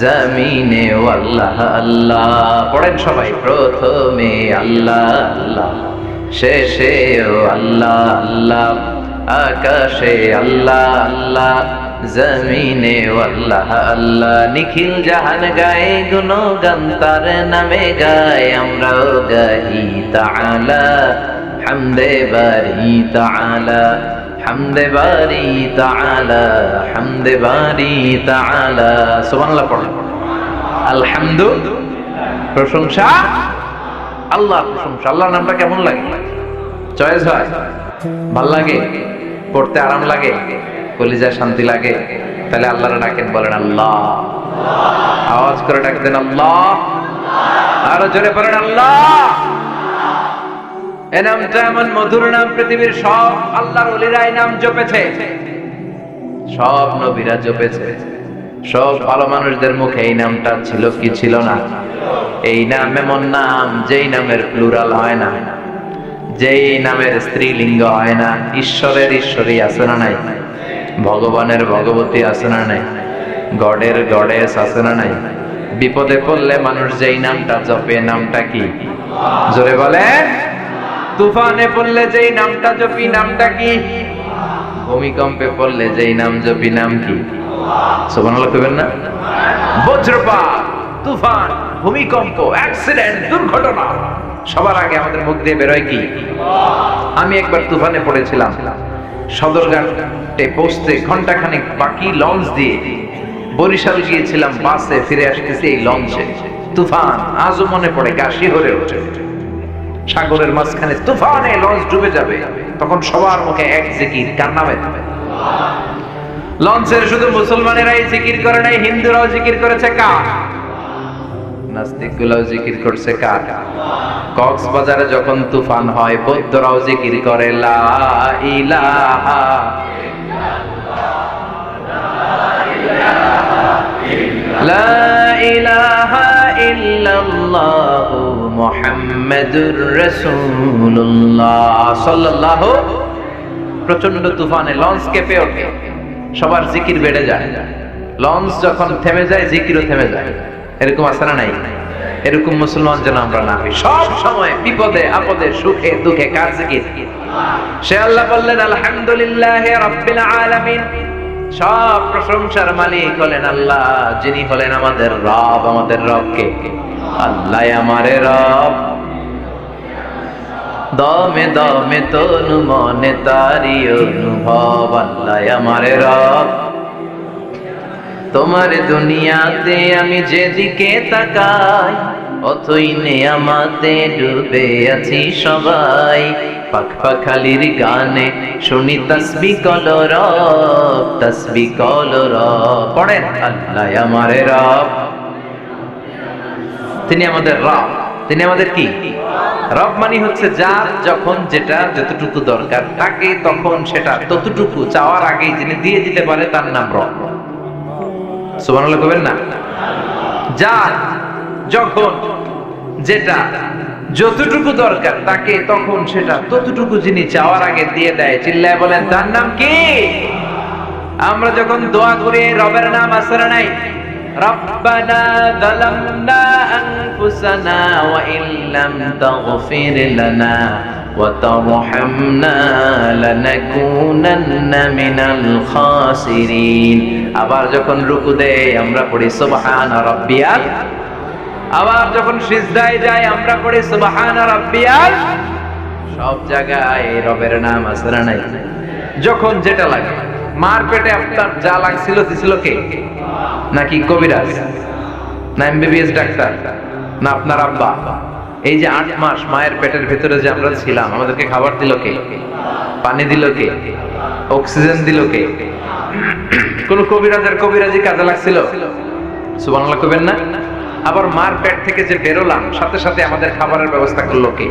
[SPEAKER 1] জমিনে আল্লাহ আল্লাহ। পড়েন সবাই, প্রথমে আল্লাহ আল্লাহ, শেষেও আল্লাহ আল্লাহ, আকাশে আল্লাহ আল্লাহ, জমিনে আল্লাহ আল্লাহ। নিখিল জাহান গায়ে গুণগান তার নামে গায়, আমরাও গাই তাআলা হামদে বারি তাআলা, হামদে বারি তাআলা, হামদে বারি তাআলা। সুবহানাল্লাহ পড়েন। আলহামদুলিল্লাহ, প্রশংসা আল্লাহ, প্রশংসা। আল্লাহর নামটা কেমন লাগে? চয়েস হয়? ভাল লাগে? পড়তে আরাম লাগে? কলিজায় শান্তি লাগে? তাহলে আল্লাহরে ডাকেন, বলেন আল্লাহ, আওয়াজ করে ডাকতেন আল্লাহ, আরো জোরে পড়েন আল্লাহ। এই নামটা এমন মধুর নাম, পৃথিবীর সব আল্লাহর ওলিরাই নাম জপেছে, সব নবীরা জপেছে, সব ভালো মানুষদের মুখে এই নামটা ছিল কি ছিল না? এই নাম এমন নাম যেই নামের প্লুরাল হয় না, যেই নামের স্ত্রীলিঙ্গ হয় না। ঈশ্বরের ঈশ্বরী আছে না নাই? ভগবানের ভগবতী আছে না নাই? গডের গডেস আছে না নাই? বিপদে পড়লে মানুষ যেই নামটা জপে, নামটা কি? জোরে বলেন। তুফানে পড়লে যেই নামটা জপি নামটা কি? ভূমিকম্পে পড়লে যেই নাম জপি নাম কি? সুবহানাল্লাহ কইবেন না? বজ্রপাত, তুফান, ভূমিকম্প, অ্যাক্সিডেন্ট, দুর্ঘটনা, সবার আগে আমাদের মুখ দিয়ে বেরোয় কি? আমি একবার তুফানে পড়েছিলাম, সদরঘাটে পৌঁছতে ঘন্টাখানেক বাকি লঞ্চ দিয়ে বরিশাল গিয়েছিলাম, বাসে ফিরে আসতেছি এই লঞ্চে। তুফান আজও মনে পড়ে, গা শিহরে ওঠে। সাগরের মাঝখানে তুফানে লঞ্চ ডুবে যাবে, তখন সবার মুখে এক জিকির, কার নামে? লঞ্চের শুধু মুসলমানেরাই জিকির করে নাই, হিন্দুরাও জিকির করেছে। কার? নাস্তিকগুলোও জিকির করছে। কার? কক্সবাজারে যখন তুফান হয় বৌদ্ধরাও জিকির করে লা ইলাহা লা ইলাহা ইল্লাল্লাহু মুহাম্মাদুর রাসূলুল্লাহ সাল্লাল্লাহু। প্রচন্ড তুফানে লঞ্চ কেঁপে ওঠে, সবার জিকির বেড়ে যায়। লঞ্চ যখন থেমে যায় জিকিরও থেমে যায়। এরকম আছে না নাই? এরকম মুসলমান যেন আমরা না হই। সব সময় বিপদে আপদে সুখে দুঃখে কার জিকির? সে আল্লাহ বললেন আলহামদুলিল্লাহি রাব্বিল আলামিন। সব প্রশংসার মালিক হলেন আল্লাহ, যিনি হলেন আমাদের রব। আমাদের রবকে? আল্লাহ আমারে রব, দমে দমে তনু মনে তারি অনুভব। আল্লাহ আমারে রব, তোমার দুনিয়াতে আমি যেদিকে তাকাই অথই নেয়ামাতে ডুবে আছি সবাই। পাখ পাখালির গানে শুনি তাসবিহ কলরব, তাসবিহ কলরব। পড়েন আল্লাহ আমারে রব, তিনি আমাদের রব। তিনি আমাদের কি? রব মানে হচ্ছে যার যখন যেটা যতটুকু দরকার তাকে তখন সেটা ততটুকু চাওয়ার আগেই যিনি দিয়ে দিতে পারে তার নাম রব। সুবহানাল্লাহ কইবেন না? যার যখন যেটা যতটুকু দরকার তাকে তখন সেটা ততটুকু যিনি চাওয়ার আগে দিয়ে দেয়, চিল্লায় বলেন তার নাম কি? আমরা যখন দোয়া করি রবের নাম আছে না নাই? রব্বানা যালামনা আনফুসানা ওয়া ইল্লাম তাগফির লানা ওয়া তারহামনা লানাকুনান্না মিনাল খাসিরিন। আবার যখন রুকু দেই আমরা পড়ি সুবহানা রাব্বিয়াল। আবার যখন সিজদায় যাই আমরা পড়ি সুবহানা রাব্বিয়াল। সব জায়গায় রবের নাম আছে না নাই? যখন যেটা লাগে, মার পেটে আপনার যা লাগছিল দিছিল কে? নাকি কবিরাজ? না এমবিবিএস ডাক্তার? না আপনার আব্বা? এই যে 8 মাস মায়ের পেটের ভেতরে যে আমরা ছিলাম, আমাদেরকে খাবার দিল কে? পানি দিল কে? অক্সিজেন দিল কে? কোন কবিরাজের কবিরাজি কাজে লাগছিল? সুবহানাল্লাহ কইবেন না? আবার মার পেট থেকে যে বেরোলাম সাথে সাথে আমাদের খাবারের ব্যবস্থা করলো কে?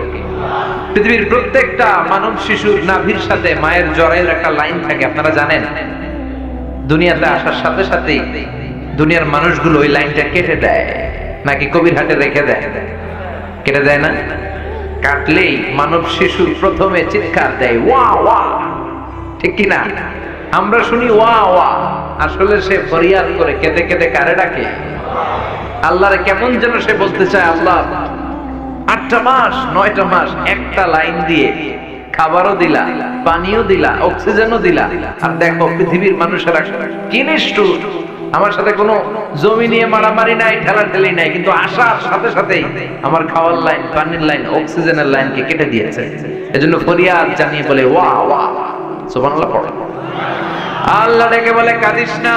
[SPEAKER 1] পৃথিবীর প্রত্যেকটা মানব শিশুর নাভির সাথে মায়ের জরায়ুর একটা লাইন থাকে, আপনারা জানেন? দুনিয়াতে আসার সাথে সাথেই দুনিয়ার মানুষগুলো ওই লাইনটা কেটে দেয়, নাকি কবির হাতে রেখে দেয়? কেটে দেয় না? কাটলেই মানব শিশু প্রথমে চিৎকার দেয় ওয়া ওয়া, ঠিক কি না? আমরা শুনি ওয়া ওয়া, আসলে সে ফরিয়াদ করে কেঁদে কেঁদে কারে ডাকে? আল্লাহরে কেমন যেন সে বলতে চায়, আল্লাহ 8টা মাস 9টা মাস একটা লাইন দিয়ে খাবারও দিলা, পানিও দিলা, অক্সিজেনও দিলা, আর দেখো পৃথিবীর মানুষেরা কি নিষ্ঠুর। আমার সাথে কোনো জমি নিয়ে মারামারি নাই, ঠেলাঠেলি নাই, কিন্তু আসার সাথে সাথেই আমার খাওয়ার লাইন, পানির লাইন, অক্সিজেনের লাইনকে কেটে দিয়েছে। এজন্য ফরিয়াদ জানিয়ে বলে ওয়া ওয়া। সুবহানাল্লাহ পড়ো। আল্লাহ ডেকে বলে কাঁদিস না।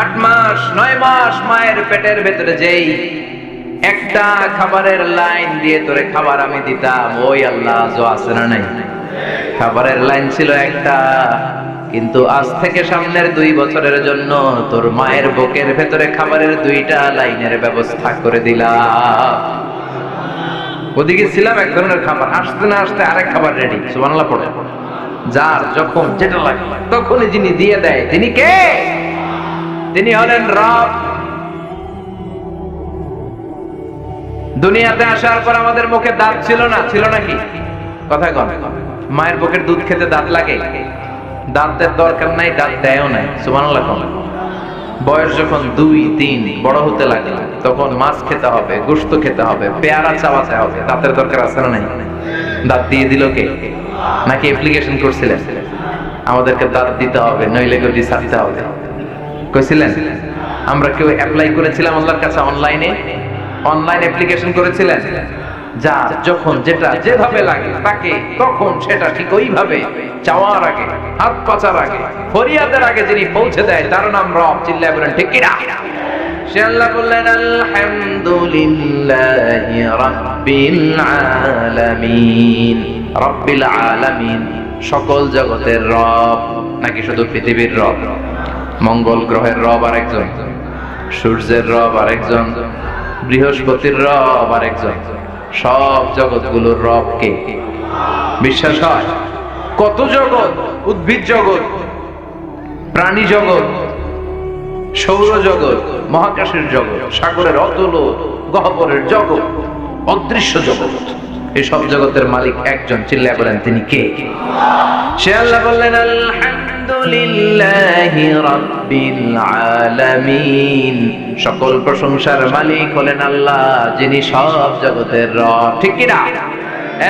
[SPEAKER 1] 8 মাস 9 মাস মায়ের পেটের ভেতরে যেই একটা খাবারের লাইন দিয়ে তোরে খাবার আমি দিতাম, ওই আল্লাহ আজও আছে না নাই? খাবারের লাইন ছিল একটা, কিন্তু আজ থেকে সামনের 2 বছরের জন্য তোর মায়ের বুকের ভেতরে খাবারের 2টা লাইনের ব্যবস্থা করে দিলাম। ওদিকে ছিলাম এক ধরনের খাবার, আসতে না আসতে আরেক খাবার রেডি। সুবহানাল্লাহ পড়ে। যার যখন যেটা লাগে তখনই যিনি দিয়ে দেয় তিনি কে? তিনি হলেন রব। দুনিয়াতে আসার পর আমাদের মুখে দাঁত ছিল না, ছিল নাকি? কথা কন। মায়ের বুকের দুধ খেতে দাঁত লাগে? দাঁতের দরকার নাই, দাঁত দেয়ও নাই। সুবহানাল্লাহ। বয়স যখন 2-3 বড় হতে লাগলো, তখন মাছ খেতে হবে, গোশত খেতে হবে, পেয়ারা চাবাতে হবে। দাঁতের দরকার আছে না নাই? দাঁত দিয়ে দিল কে? নাকি অ্যাপ্লিকেশন করছিলেন আমাদেরকে দাঁত দিতে হবে, নইলে গলি ছাড়তে হবে? কইছিলেন? আমরা কেউ অ্যাপ্লাই করেছিলাম আল্লাহর কাছে অনলাইনে? অনলাইন অ্যাপ্লিকেশন করেছিলেন? যা যখন যেটা যেভাবে লাগে তাকে তখন সেটা ঠিক ওইভাবে চাওয়ার আগে, হাত পাচার আগে, ফরিয়াদের আগে যিনি পৌঁছে দেয় তার নাম রব। চিল্লায় বলেন ঠিক কিনা? সে আল্লাহ বললেন আলহামদুলিল্লাহি রাব্বিল আলামিন। রাব্বিল আলামিন, সকল জগতের রব। নাকি শুধু পৃথিবীর রব? মঙ্গল গ্রহের রব আরেকজন, সূর্যের রব আরেকজন, বৃহস্পতির রব আরেকজন, সব জগৎগুলোর রব কে? বিশ্বাস হয়? কত জগৎ, উদ্ভিদ জগৎ, প্রাণী জগৎ, সৌরজগৎ, মহাকাশের জগৎ, সাগরের অতল গহ্বরের জগৎ, অদৃশ্য জগৎ, এই সব জগতের মালিক একজন। চিল্লায় বলেন তিনি কে? সে আল্লাহ বললেন আলহামদুলিল্লাহি রাব্বিল আলামিন। সকল প্রশংসার মালিক হলেন আল্লাহ, যিনি সব জগতের রব। ঠিক কি না?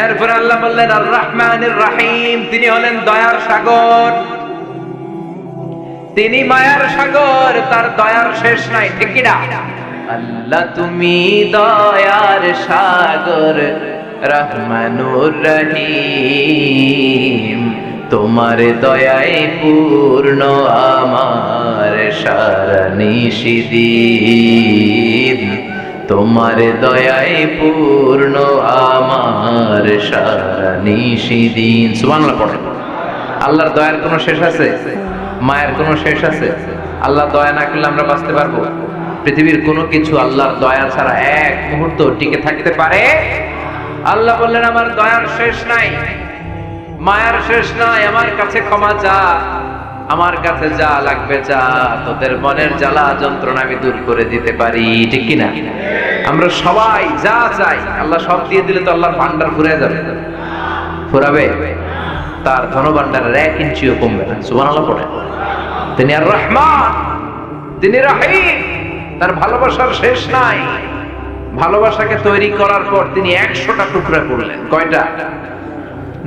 [SPEAKER 1] এরপর আল্লাহ বললেন আর রহমানির রহিম। তিনি হলেন দয়ার সাগর, তিনি মায়ার সাগর, তার দয়ার শেষ নাই। ঠিক কি না? আল্লাহ তুমি দয়ার সাগর, রহমানুর রহিম। তোমার দয়ায় পূর্ণ আমার সারা নিশিদিন, তোমার দয়ায় পূর্ণ আমার সারা নিশিদিন। সুবহানাল্লাহ পড়েন। আল্লাহর দয়ার কোনো শেষ আছে? মায়ের কোনো শেষ আছে? আল্লাহ দয়া না করলে আমরা বাঁচতে পারবো? পৃথিবীর কোনো কিছু আল্লাহর দয়া ছাড়া এক মুহূর্ত টিকে থাকতে পারে? আল্লাহ বললেন আমার দয়ার শেষ নাই, মায়ার শেষ নাই। আমার কাছে ক্ষমা চা, আমার কাছে যা লাগবে চা, তোদের মনের জ্বালা যন্ত্রণা আমি দূর করে দিতে পারি। ঠিক কিনা? আমরা সবাই যা চাই আল্লাহ সব দিয়ে দিলে তো আল্লাহর ভান্ডার ফুরে যাবে? ফুরাবে? তার ধনভান্ডারের 1 ইঞ্চিও কমবে না। সুবহানাল্লাহ পড়ে। তিনি আর রহমান, তিনি রহিম, তার ভালোবাসার শেষ নাই। ভালোবাসাকে তৈরি করার পর তিনি 100টা টুকরা করলেন। কয়টা?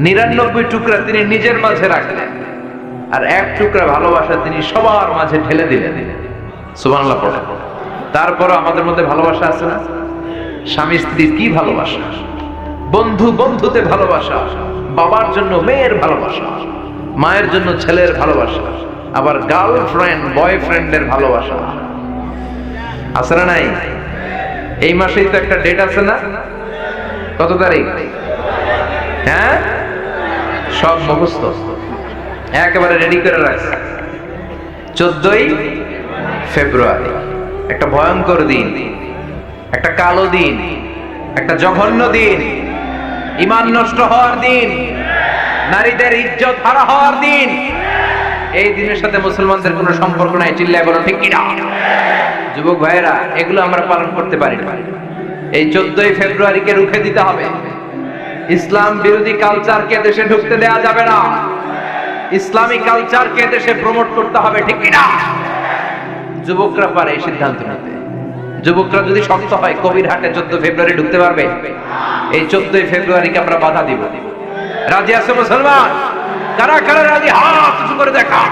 [SPEAKER 1] 99 টুকরা তিনি নিজের মাঝে রাখলেন, আর 1 টুকরা ভালোবাসা তিনি সবার মাঝে ঢেলে দিলেন। সুবহানাল্লাহ পড়ে। তারপর আমাদের মধ্যে ভালোবাসা আছে না? স্বামী স্ত্রীর কি ভালোবাসা, বন্ধু বন্ধুতে ভালোবাসা, বাবার জন্য মেয়ের ভালোবাসা, মায়ের জন্য ছেলের ভালোবাসা, আবার গার্লফ্রেন্ড বয়ফ্রেন্ডের ভালোবাসা আছে না নাই? এই মাসেই তো একটা ডেট আছে না? কত তারিখ? হ্যাঁ, সব মুখস্থ, একেবারে রেডি করে রাখছে। 14ই ফেব্রুয়ারি, একটা ভয়ঙ্কর দিন, একটা কালো দিন, একটা জঘন্য দিন, ঈমান নষ্ট হওয়ার দিন, নারীদের ইজ্জত হারা হওয়ার দিন। এই দিনের সাথে মুসলমানদের কোনো সম্পর্ক নাই। চিল্লায় বলো ঠিক কিনা? যুবক ভাইয়েরা, এগুলো আমরা পালন করতে পারি না। এই 14ই ফেব্রুয়ারিকে রুখে দিতে হবে। ইসলাম বিরোধী কালচারকে দেশে ঢুকতে দেয়া যাবে না। ইসলামী কালচারকে দেশে প্রমোট করতে হবে। ঠিক কিনা? যুবকরা পারে এই সিদ্ধান্ত নিতে। যুবকরা যদি শক্ত হয়, কবিরহাটে 14 ফেব্রুয়ারি ঢুকতে পারবে? এই 14ই ফেব্রুয়ারিকে আমরা বাধা দিব। রাজি আছে মুসলমান? কারা কারা রাজি? হাত উঁচু করে দেখা।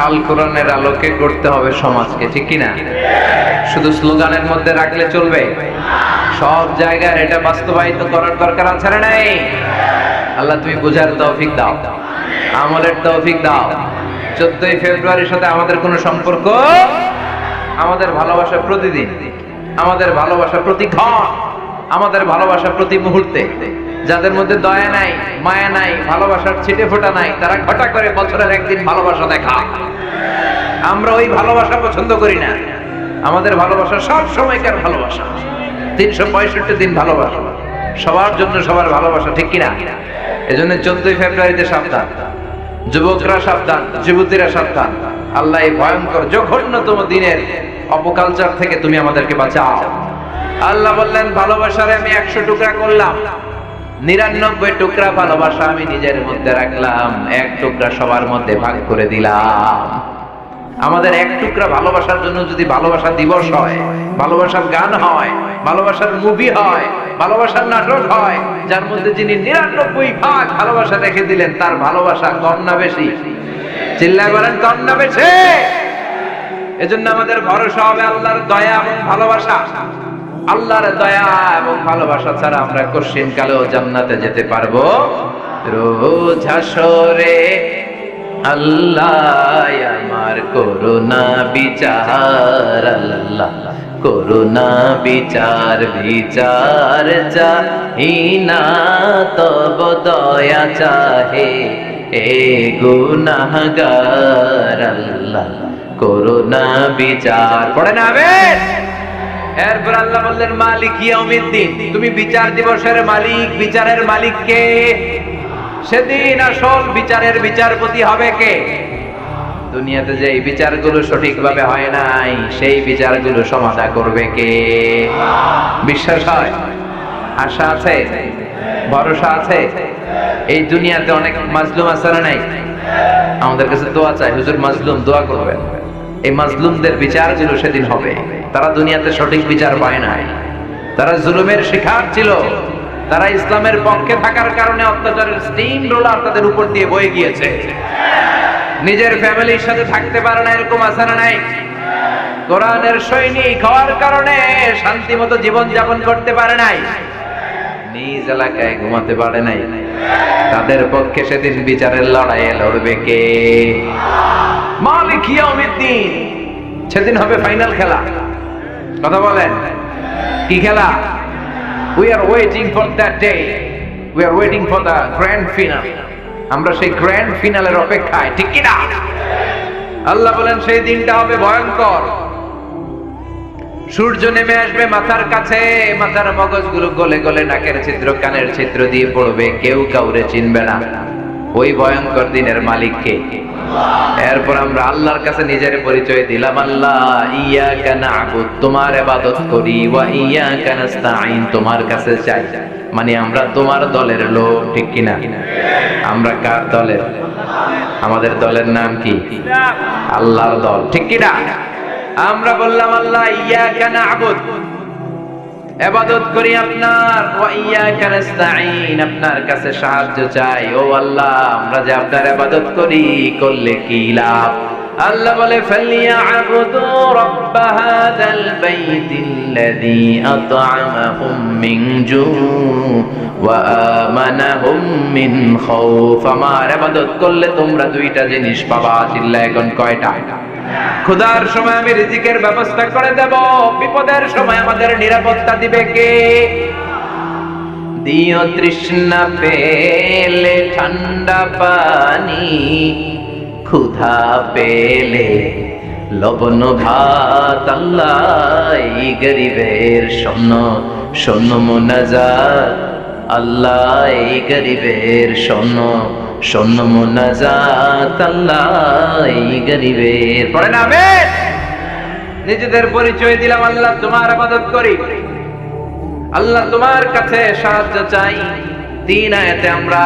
[SPEAKER 1] আল কোরআনের আলোকে গড়তে হবে সমাজকে। ঠিক কিনা? শুধু স্লোগানের মধ্যে রাখলে চলবে? সব জায়গায় এটা বাস্তবায়িত করার দরকার আছে না নাই? আল্লাহ তুমি বোঝার তৌফিক দাও, আমলের তৌফিক দাও। 14ই ফেব্রুয়ারির সাথে আমাদের কোনো সম্পর্ক আমাদের ভালোবাসা প্রতিদিন, আমাদের ভালোবাসা প্রতিক্ষণ, আমাদের ভালোবাসা প্রতি মুহূর্তে। যাদের মধ্যে দয়া নাই, মায়া নাই, ভালোবাসার ছিটে ফোঁটা নাই, তারা ঘটা করে বছরের একদিন ভালোবাসা দেখা। আমরা ওই ভালোবাসা পছন্দ করি না। আমাদের ভালোবাসা সব সময়কার ভালোবাসা, 365 দিন ভালোবাসা, সবার জন্য সবার ভালোবাসা, ঠিক কিনা? এজন্য 14 ফেব্রুয়ারিতে সাবধান, যুবকরা সাবধান, যুবতীরা সাবধান। আল্লাহ এই ভয়ঙ্কর জঘন্যতম দিনের অপকালচার থেকে তুমি আমাদেরকে বাঁচাও। আল্লাহ বললেন, ভালোবাসারে আমি 100 টুকরা করলাম, 99 টুকরা ভালোবাসা আমি নিজের মধ্যে রাখলাম, 1 টুকরা সবার মধ্যে ভাগ করে দিলাম। আমাদের 1 টুকরা ভালোবাসার জন্য যদি ভালোবাসা দিবস হয়, ভালোবাসার গান হয়, ভালোবাসার মুভি হয়, ভালোবাসার নাটক হয়, যার মধ্যে যিনি 99 ভাগ ভালোবাসা রেখে দিলেন, তার ভালোবাসা কম না বেশি? চিল্লায় বলেন, কম না বেশি? এজন্য আমাদের ভরসা হবে আল্লাহর দয়া এবং ভালোবাসা। আল্লাহর দয়া এবং ভালোবাসা ছাড়া আমরা কঠিন কালেও জান্নাতে যেতে পারবো। রোজ হাসরে আল্লাহ আমার করুণা বিচার, আল্লাহ করুণা বিচার, বিচার চাহিনা তব দয়া চাহে এ গুনাহগার, আল্লাহ করুণা বিচার। পড়ে না আমিন? এরপর আল্লাহ বললেন, মালিক ইয়াউমিদ্দিন, তুমি বিচার দিবসের মালিক, বিচারের মালিক কে? সেদিন আসল বিচারের বিচারপতি হবে কে? দুনিয়াতে যে এই বিচারগুলো সঠিকভাবে হয় নাই, সেই বিচারগুলো সমাধান করবে কে? বিশ্বাস হয়? আশা আছে? ভরসা আছে? এই দুনিয়াতে অনেক মাজলুম আছে না নাই? আমাদের কাছে দোয়া চাই, হুজুর মাজলুম দোয়া করবেন। এই মাজলুমদের বিচারগুলো সেদিন হবে। তারা দুনিয়াতে সঠিক বিচার পায় নাই, তারা জুলুমের শিকার ছিল, তারা ইসলামের পক্ষে থাকার কারণে অত্যাচারের স্টিম রোলার তাদের উপর দিয়ে বয়ে গিয়েছে। নিজের ফ্যামিলির সাথে থাকতে পারে না, এরকম আছে না নাই? কোরআনের সৈনিক হওয়ার কারণে শান্তি মতো জীবন যাপন করতে পারে নাই, নিজ এলাকায় ঘুমাতে পারে নাই। তাদের পক্ষে সেদিন বিচারের লড়াইয়ে লড়বে কে? মালিক ইয়াউমিদ্দিন। সেদিন হবে ফাইনাল খেলা। কথা বলেন, কি খেলা? We are waiting for that day. We are waiting for the grand finale. আমরা সেই গ্র্যান্ড ফিনালের অপেক্ষায়, ঠিক কি না? আল্লাহ বলেন, সেই দিনটা হবে ভয়ঙ্কর। সূর্য নেমে আসবে মাথার কাছে, মাথার মগজগুলো গলে গলে নাকের ছিদ্র, কানের ছিদ্র দিয়ে পড়বে, কেউ কাউরে চিনবে না। ওই ভয়ঙ্কর দিনের মালিক কে? এরপর আমরা আল্লাহর কাছে নিজের পরিচয় দিলাম, আল্লাহ ইয়াকা না'বুদ, তোমার ইবাদত করি, ওয়া ইয়াকা নাস্তাঈন, তোমার কাছে চাই। মানে আমরা তোমার দলের লোক, ঠিক কি না? আমরা কার দলের? আমাদের দলের নাম কি? আল্লাহর দল, ঠিক কি না? আমরা বললাম, আল্লাহ ইয়াকা না'বুদ, ইবাদত করি আপনার, ওয়া ইয়াকা নাস্তাঈন, আপনার কাছে সাহায্য চাই। ও আল্লাহ, আমরা যে আপনার ইবাদত করি, করলে কি লাভ? আল্লাহ বলে, ফালিয়া'বুদু রাব্ব হাযাল বাইতিল্লাযী আত'আমাহুম মিন জু' ওয়া আমানাহুম মিন খাউফ। আমার ইবাদত করলে তোমরা দুইটা জিনিস পাবা। চিল্লায় এখন কয়টা? ক্ষুধার সময় আমি রিজিকের ব্যবস্থা করে দেব, বিপদের সময় আমাদের নিরাপত্তা দিবে কে? দিও তৃষ্ণা পেলে ঠান্ডা পানি, ক্ষুধা পেলে লবণ ভাত, আল্লাহ এই গরিবের শোন শোন মুনাজাত, আল্লাহ এই গরিবের শোন শোন মুনাজাত, আল্লাহ এই গরিবের। পড়েন আমিন? নিজেদের পরিচয় দিলাম, আল্লাহ তোমার ইবাদত করি, আল্লাহ তোমার কাছে সাহায্য চাই। 3 আয়াতে আমরা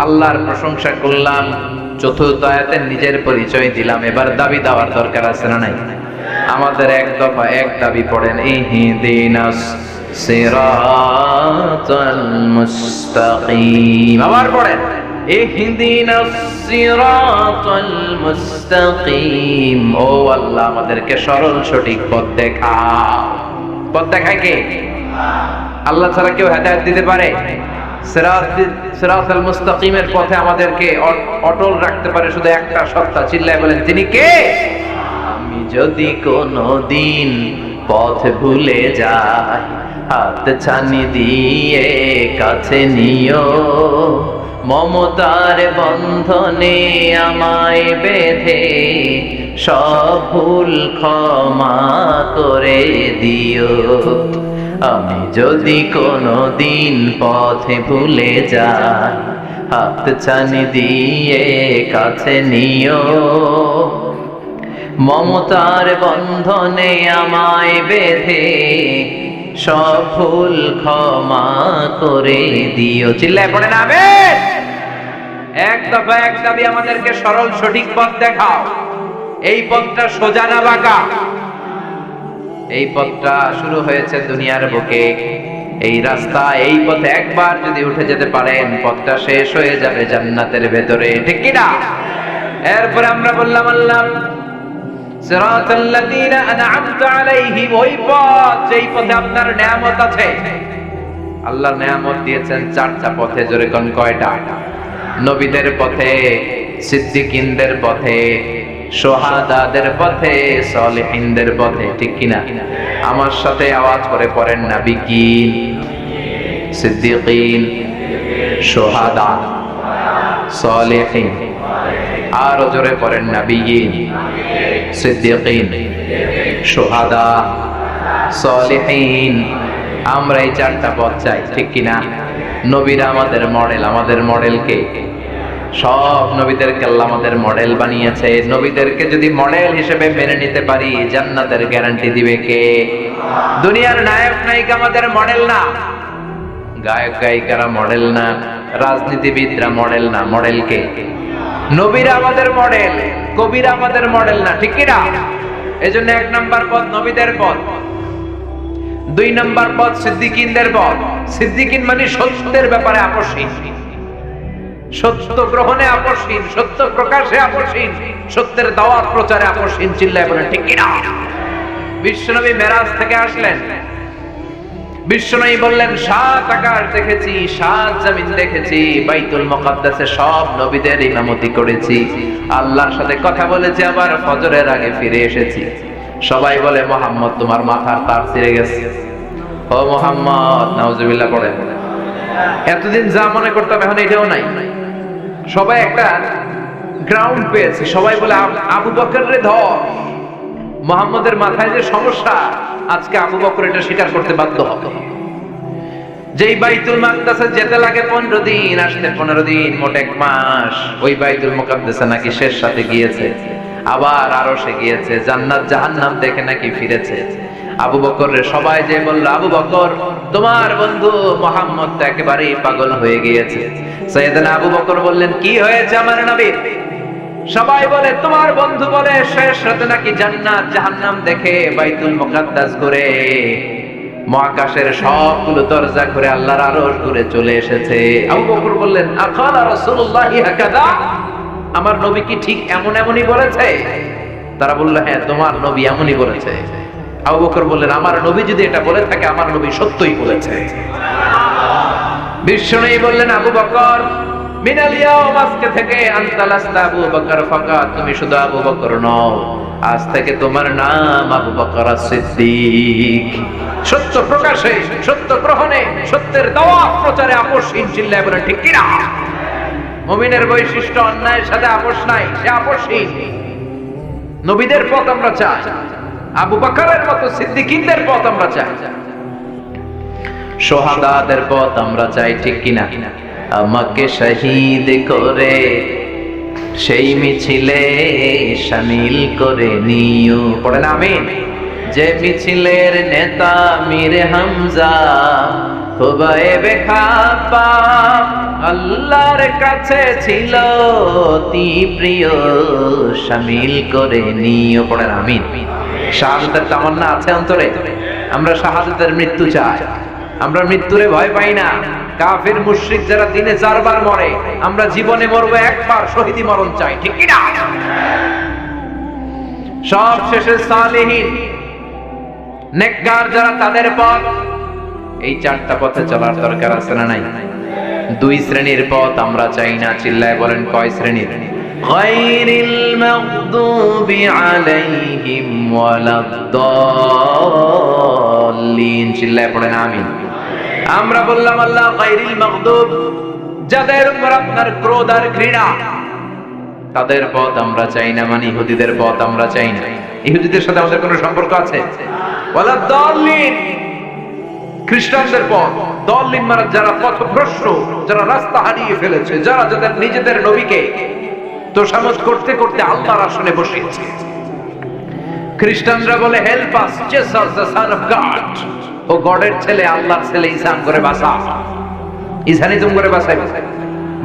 [SPEAKER 1] আল্লাহর প্রশংসা করলাম, 4র্থ আয়াতে নিজের পরিচয় দিলাম। এবার দাবি দেওয়ার দরকার আছে না নাই? আমাদের এক দফা এক দাবি পড়েন, ইহদিনাস সিরাতাল মুস্তাকিম। আবার পড়েন, ইহদিনাস সিরাতাল মুস্তাকিম। ও আল্লাহ, আমাদেরকে সরল সঠিক পথ দেখাও। পথ দেখায় কে? আল্লাহ ছাড়া কেউ হেদায়েত দিতে পারে? সিরাতাল মুস্তাকিমের পথে আমাদেরকে অটল রাখতে পারে শুধু একটা সত্তা। চিল্লায় বলেন, তিনি কে? আমি যদি কোনো দিন পথ ভুলে যাই, হাত ছানি দিয়ে কাছে নিও, মমতার বন্ধনে আমায় বেঁধে সব ভুল ক্ষমা করে দিও। আমি যদি কোনো দিন পথে ভুলে যাই, হাত ছানি দিয়ে কাছে নিও, মমতার বন্ধনে আমায় বেঁধে সব ভুল ক্ষমা করে দিও। চিল্লায় পড়েন আমিন। এক দফা এক দাবি, আমাদেরকে সরল সঠিক পথ দেখাও। এই পথটা সোজা না বাঁকা? এই পথটা শুরু হয়েছে দুনিয়ার বুকে, এই রাস্তা, এই পথে একবার যদি উঠে যেতে পারেন, পথটা শেষ হয়ে যাবে জান্নাতের ভেতরে, ঠিক কি না? এরপরে আমরা বললাম আল্লাহ সিরাতাল্লাযীনা আন'আমতা আলাইহিম, ওই পথ যেই পথে আপনার নিয়ামত আছে। আল্লাহ নিয়ামত দিয়েছেন চারটা পথে, জোরে কোন কয়টা? নবীদের পথে, সিদ্দিকিনদের পথে, শুহাদাদের পথে, সালেহিনদের পথে, ঠিক কি না? আমার সাথে আওয়াজ করে পড়েন, নাবিয়িন, সিদ্দিকিন, শুহাদা, সালেহিন। আরো জোরে পড়েন, নাবিয়িন, সিদ্দিকিন, শুহাদা, সালেহিন। আমরা এই চারটা পথ চাই, ঠিক কি না? নবীরা আমাদের মডেল, আমাদের মডেল কে? সব নবীদেরকে আল্লাহ আমাদের মডেল বানিয়েছে। নবীদেরকে যদি মডেল হিসেবে মেনে নিতে পারি, জান্নাতের গ্যারান্টি দিবে কে? দুনিয়ার নায়ক নায়িকা আমাদের মডেল না, গায়ক গায়িকারা মডেল না, রাজনীতিবিদরা মডেল না, মডেল কে? নবীরা আমাদের মডেল, কবিরা আমাদের মডেল না, ঠিক কি না? এজন্য এক নাম্বার পথ নবীদের পথ, দুই নাম্বার পথ সিদ্দিকিনদের পথ। সিদ্দিকিন মানে সত্যের ব্যাপারে আপোষহীন, সত্য গ্রহণে আপোষহীন, সত্য প্রকাশে আপোষহীন, সত্যের দাওয়াত প্রচারে আপোষহীন। চিল্লায় বলেন ঠিক কি না? বিশ্বনবী মেরাজ থেকে আসলেন, বিশ্বনবী বললেন, 7 আকাশ দেখেছি, 7 জমিন দেখেছি, বাইতুল মুকাদ্দাসে সব নবীদের ইমামতি করেছি, আল্লাহর সাথে কথা বলেছি, আবার ফজরের আগে ফিরে এসেছি। সবাই বলে, মুহাম্মদ তোমার মাথার তার ছিঁড়ে গেছে। ও মুহাম্মদ, নাউজুবিল্লাহ পড়েন। এতদিন যা মনে করতাম এখন এটাও নাই। সবাই একটা গ্রাউন্ড পেয়েছে, সবাই বলে আবু বকর রে ধর। মুহাম্মদের মাথায় যে সমস্যা, আজকে আবু বকর এটা স্বীকার করতে বাধ্য হবে। যেই বাইতুল মুকাদ্দাসে যেতে লাগে 15 দিন, আসতে 15 দিন, মোট 1 মাস, ওই বাইতুল মুকাদ্দাসে নাকি শেষ সাথে গিয়েছে, আবার আরশে গিয়েছে, জান্নাত জাহান্নাম দেখে নাকি ফিরেছে। আবু বকর রে সবাই যে বলল, আবু বকর তোমার বন্ধু মুহাম্মদ তো একেবারেই পাগল হয়ে গিয়েছে। সাইয়েদনা আবু বকর বললেন, কি হয়েছে আমার নবী? সবাই বলে, তোমার বন্ধু বলে শেষ রাতে নাকি জান্নাত জাহান্নাম দেখে বাইতুল মুকাদ্দাস ঘুরে মহাকাশের সবগুলো দরজা ঘুরে আল্লাহর আরশ ঘুরে চলে এসেছে। আবু বকর বললেন, আকালা রাসূলুল্লাহি হাকাদা, আমার নবী কি ঠিক এমন এমনই বলেছে? তারা বলল, হ্যাঁ তোমার নবী এমনই বলেছে। আবু বকর বললেন, আমার নবী যদি এটা বলে থাকে, আমার নবী সত্যই বলেছে। বিশ্বনবী বললেন, আবু বকর মিনাল ইয়াউম, আজকে থেকে আনতা লাস্তা আবু বকর ফাকাত, তুমি শুধু আবু বকর নও, আজ থেকে তোমার নাম আবু বকর as-সিদ্দিক। সত্য প্রকাশে, সত্য গ্রহণে, সত্যের দাওয়াত প্রচারে আপোষহীন। চিল্লায় বলেন ঠিক কি না? মুমিনের বৈশিষ্ট্য অন্যায়ের সাথে আপোষ নাই, সে আপোষহীন। নবীদের পথ আমরা চাই, আবু বকরের মতো সিদ্দিকীদের পথ আমরা চাই, শুহাদাদের পথ আমরা চাই, ঠিক কি না? আমাকে শহীদ করে সেই মিছিলে শামিল করে নিও, পড়েন আমিন। যে মিছিলের নেতা মীর হামজা, খুবাইবে খাপা, আল্লাহর কাছে ছিল অতি প্রিয়, শামিল করে নিও, পড়েন আমিন। শাহাদাতের তামান্না আছে অন্তরে? আমরা শাহাদাতের মৃত্যু চাই, আমরা মৃত্যুরে ভয় পাই না। কাফের মুশরিক যারা দিনে 4 বার মরে, আমরা জীবনে মরবো একবার, শহীদি মরণ চাই, ঠিক কি না? সব শেষে সালেহীন নেককার যারা, তাদের পথ। এই 4টা পথে চলার দরকার আছে না নাই? 2 শ্রেণীর পথ আমরা চাই না। চিল্লায় বলেন কয় শ্রেণীর? গায়রিল মাগদুবি আলাইহিম ওয়ালাদ-দাল্লিন। চিল্লায় পড়েন আমিন। আমরা বললাম আল্লাহ গায়রিল মাগদুব, যাদের উপর আপনার ক্রোধ আর ঘৃণা, তাদের পথ আমরা চাই না, মানে ইহুদিদের পথ আমরা চাই না। ইহুদিদের সাথে আমাদের কোনো সম্পর্ক আছে? ওয়ালাদ-দাল্লিন, খ্রিস্টানদের পথ। দল্লিন মানে যারা পথভ্রষ্ট, যারা রাস্তা হারিয়ে ফেলেছে, যারা যাদের নিজেদের নবীকে তোষামত করতে করতে আল্লাহর আসনে বসিয়েছে। খ্রিস্টানরা বলে help us Jesus the son of God, ও গডের ছেলে, আল্লাহর ছেলে, ঈসা করে বাঁচা। ঈসানি তুমি করে বাঁচাবে,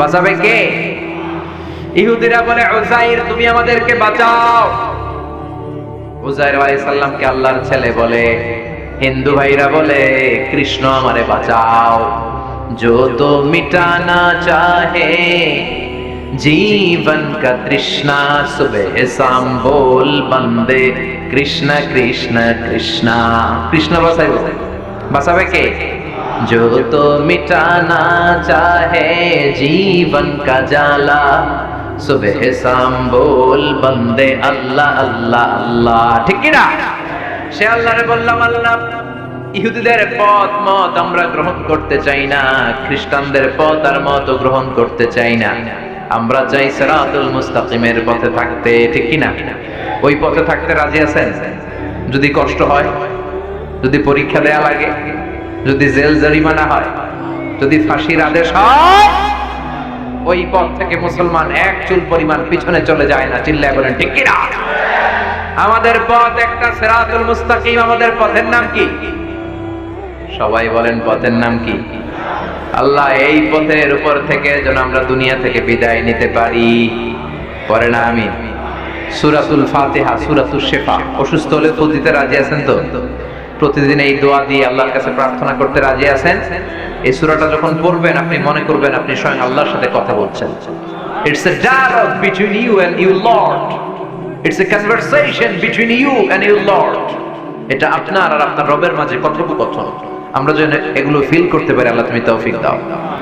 [SPEAKER 1] বাঁচাবে কে? ইহুদিরা বলে উযাইর, তুমি আমাদেরকে বাঁচাও। উযাইর আলাইহিস সালামকে আল্লাহর ছেলে বলে। হিন্দু ভাইরা বলে কৃষ্ণ আমারে বাঁচাও। जो तो मिटाना चाहे जीवन का तृष्णा, सुबह शाम बोल बंदे कृष्ण कृष्ण कृष्ण। कृष्ण बसावे के? जो तो मिटाना चाहे जीवन का जाला, सुबह शाम बोल बंदे अल्लाह अल्लाह अल्लाह। ठीक है ना? সে আল্লাহরে বললাম আল্লাহ, ইহুদিদের পথ মত আমরা গ্রহণ করতে চাই না, খ্রিস্টানদের পথ আর মত গ্রহণ করতে চাই না। আমরা চাই সিরাতুল মুস্তাকিমের পথে থাকতে। ঠিক কি না? ওই পথে থাকতে রাজি আছেন? যদি কষ্ট হয়, যদি পরীক্ষা দেয়া লাগে, যদি জেল জরিমানা হয়, যদি ফাঁসির আদেশ হয়, ওই পথ থেকে মুসলমান এক চুল পরিমাণ পিছনে চলে যায় না। চিল্লায় বলেন ঠিক কি না? আমাদের পথ একটা সিরাতুল মুস্তাকিম। আমাদের পথের নাম কি? সবাই বলেন পথের নাম কি? আল্লাহ এই পথের উপর থেকে যেন আমরা দুনিয়া থেকে বিদায় নিতে পারি। পরে না আমি সূরাতুল ফাতিহা, সূরাতুশ শিফা। অসুস্থ হলে তো দিতে রাজি আছেন তো? প্রতিদিন এই দোয়া দিয়ে আল্লাহর কাছে প্রার্থনা করতে রাজি আছেন? এই সূরাটা যখন পড়বেন আপনি মনে করবেন আপনি স্বয়ং আল্লাহর সাথে কথা বলছেন। It's a dialogue between you and your Lord. It's a conversation between you and your Lord. এটা আপনার আর আপনার রবের মাঝে কথোপকথন। আমরা যেন এগুলো ফিল করতে পারি, আল্লাহ তুমি তৌফিক দাও।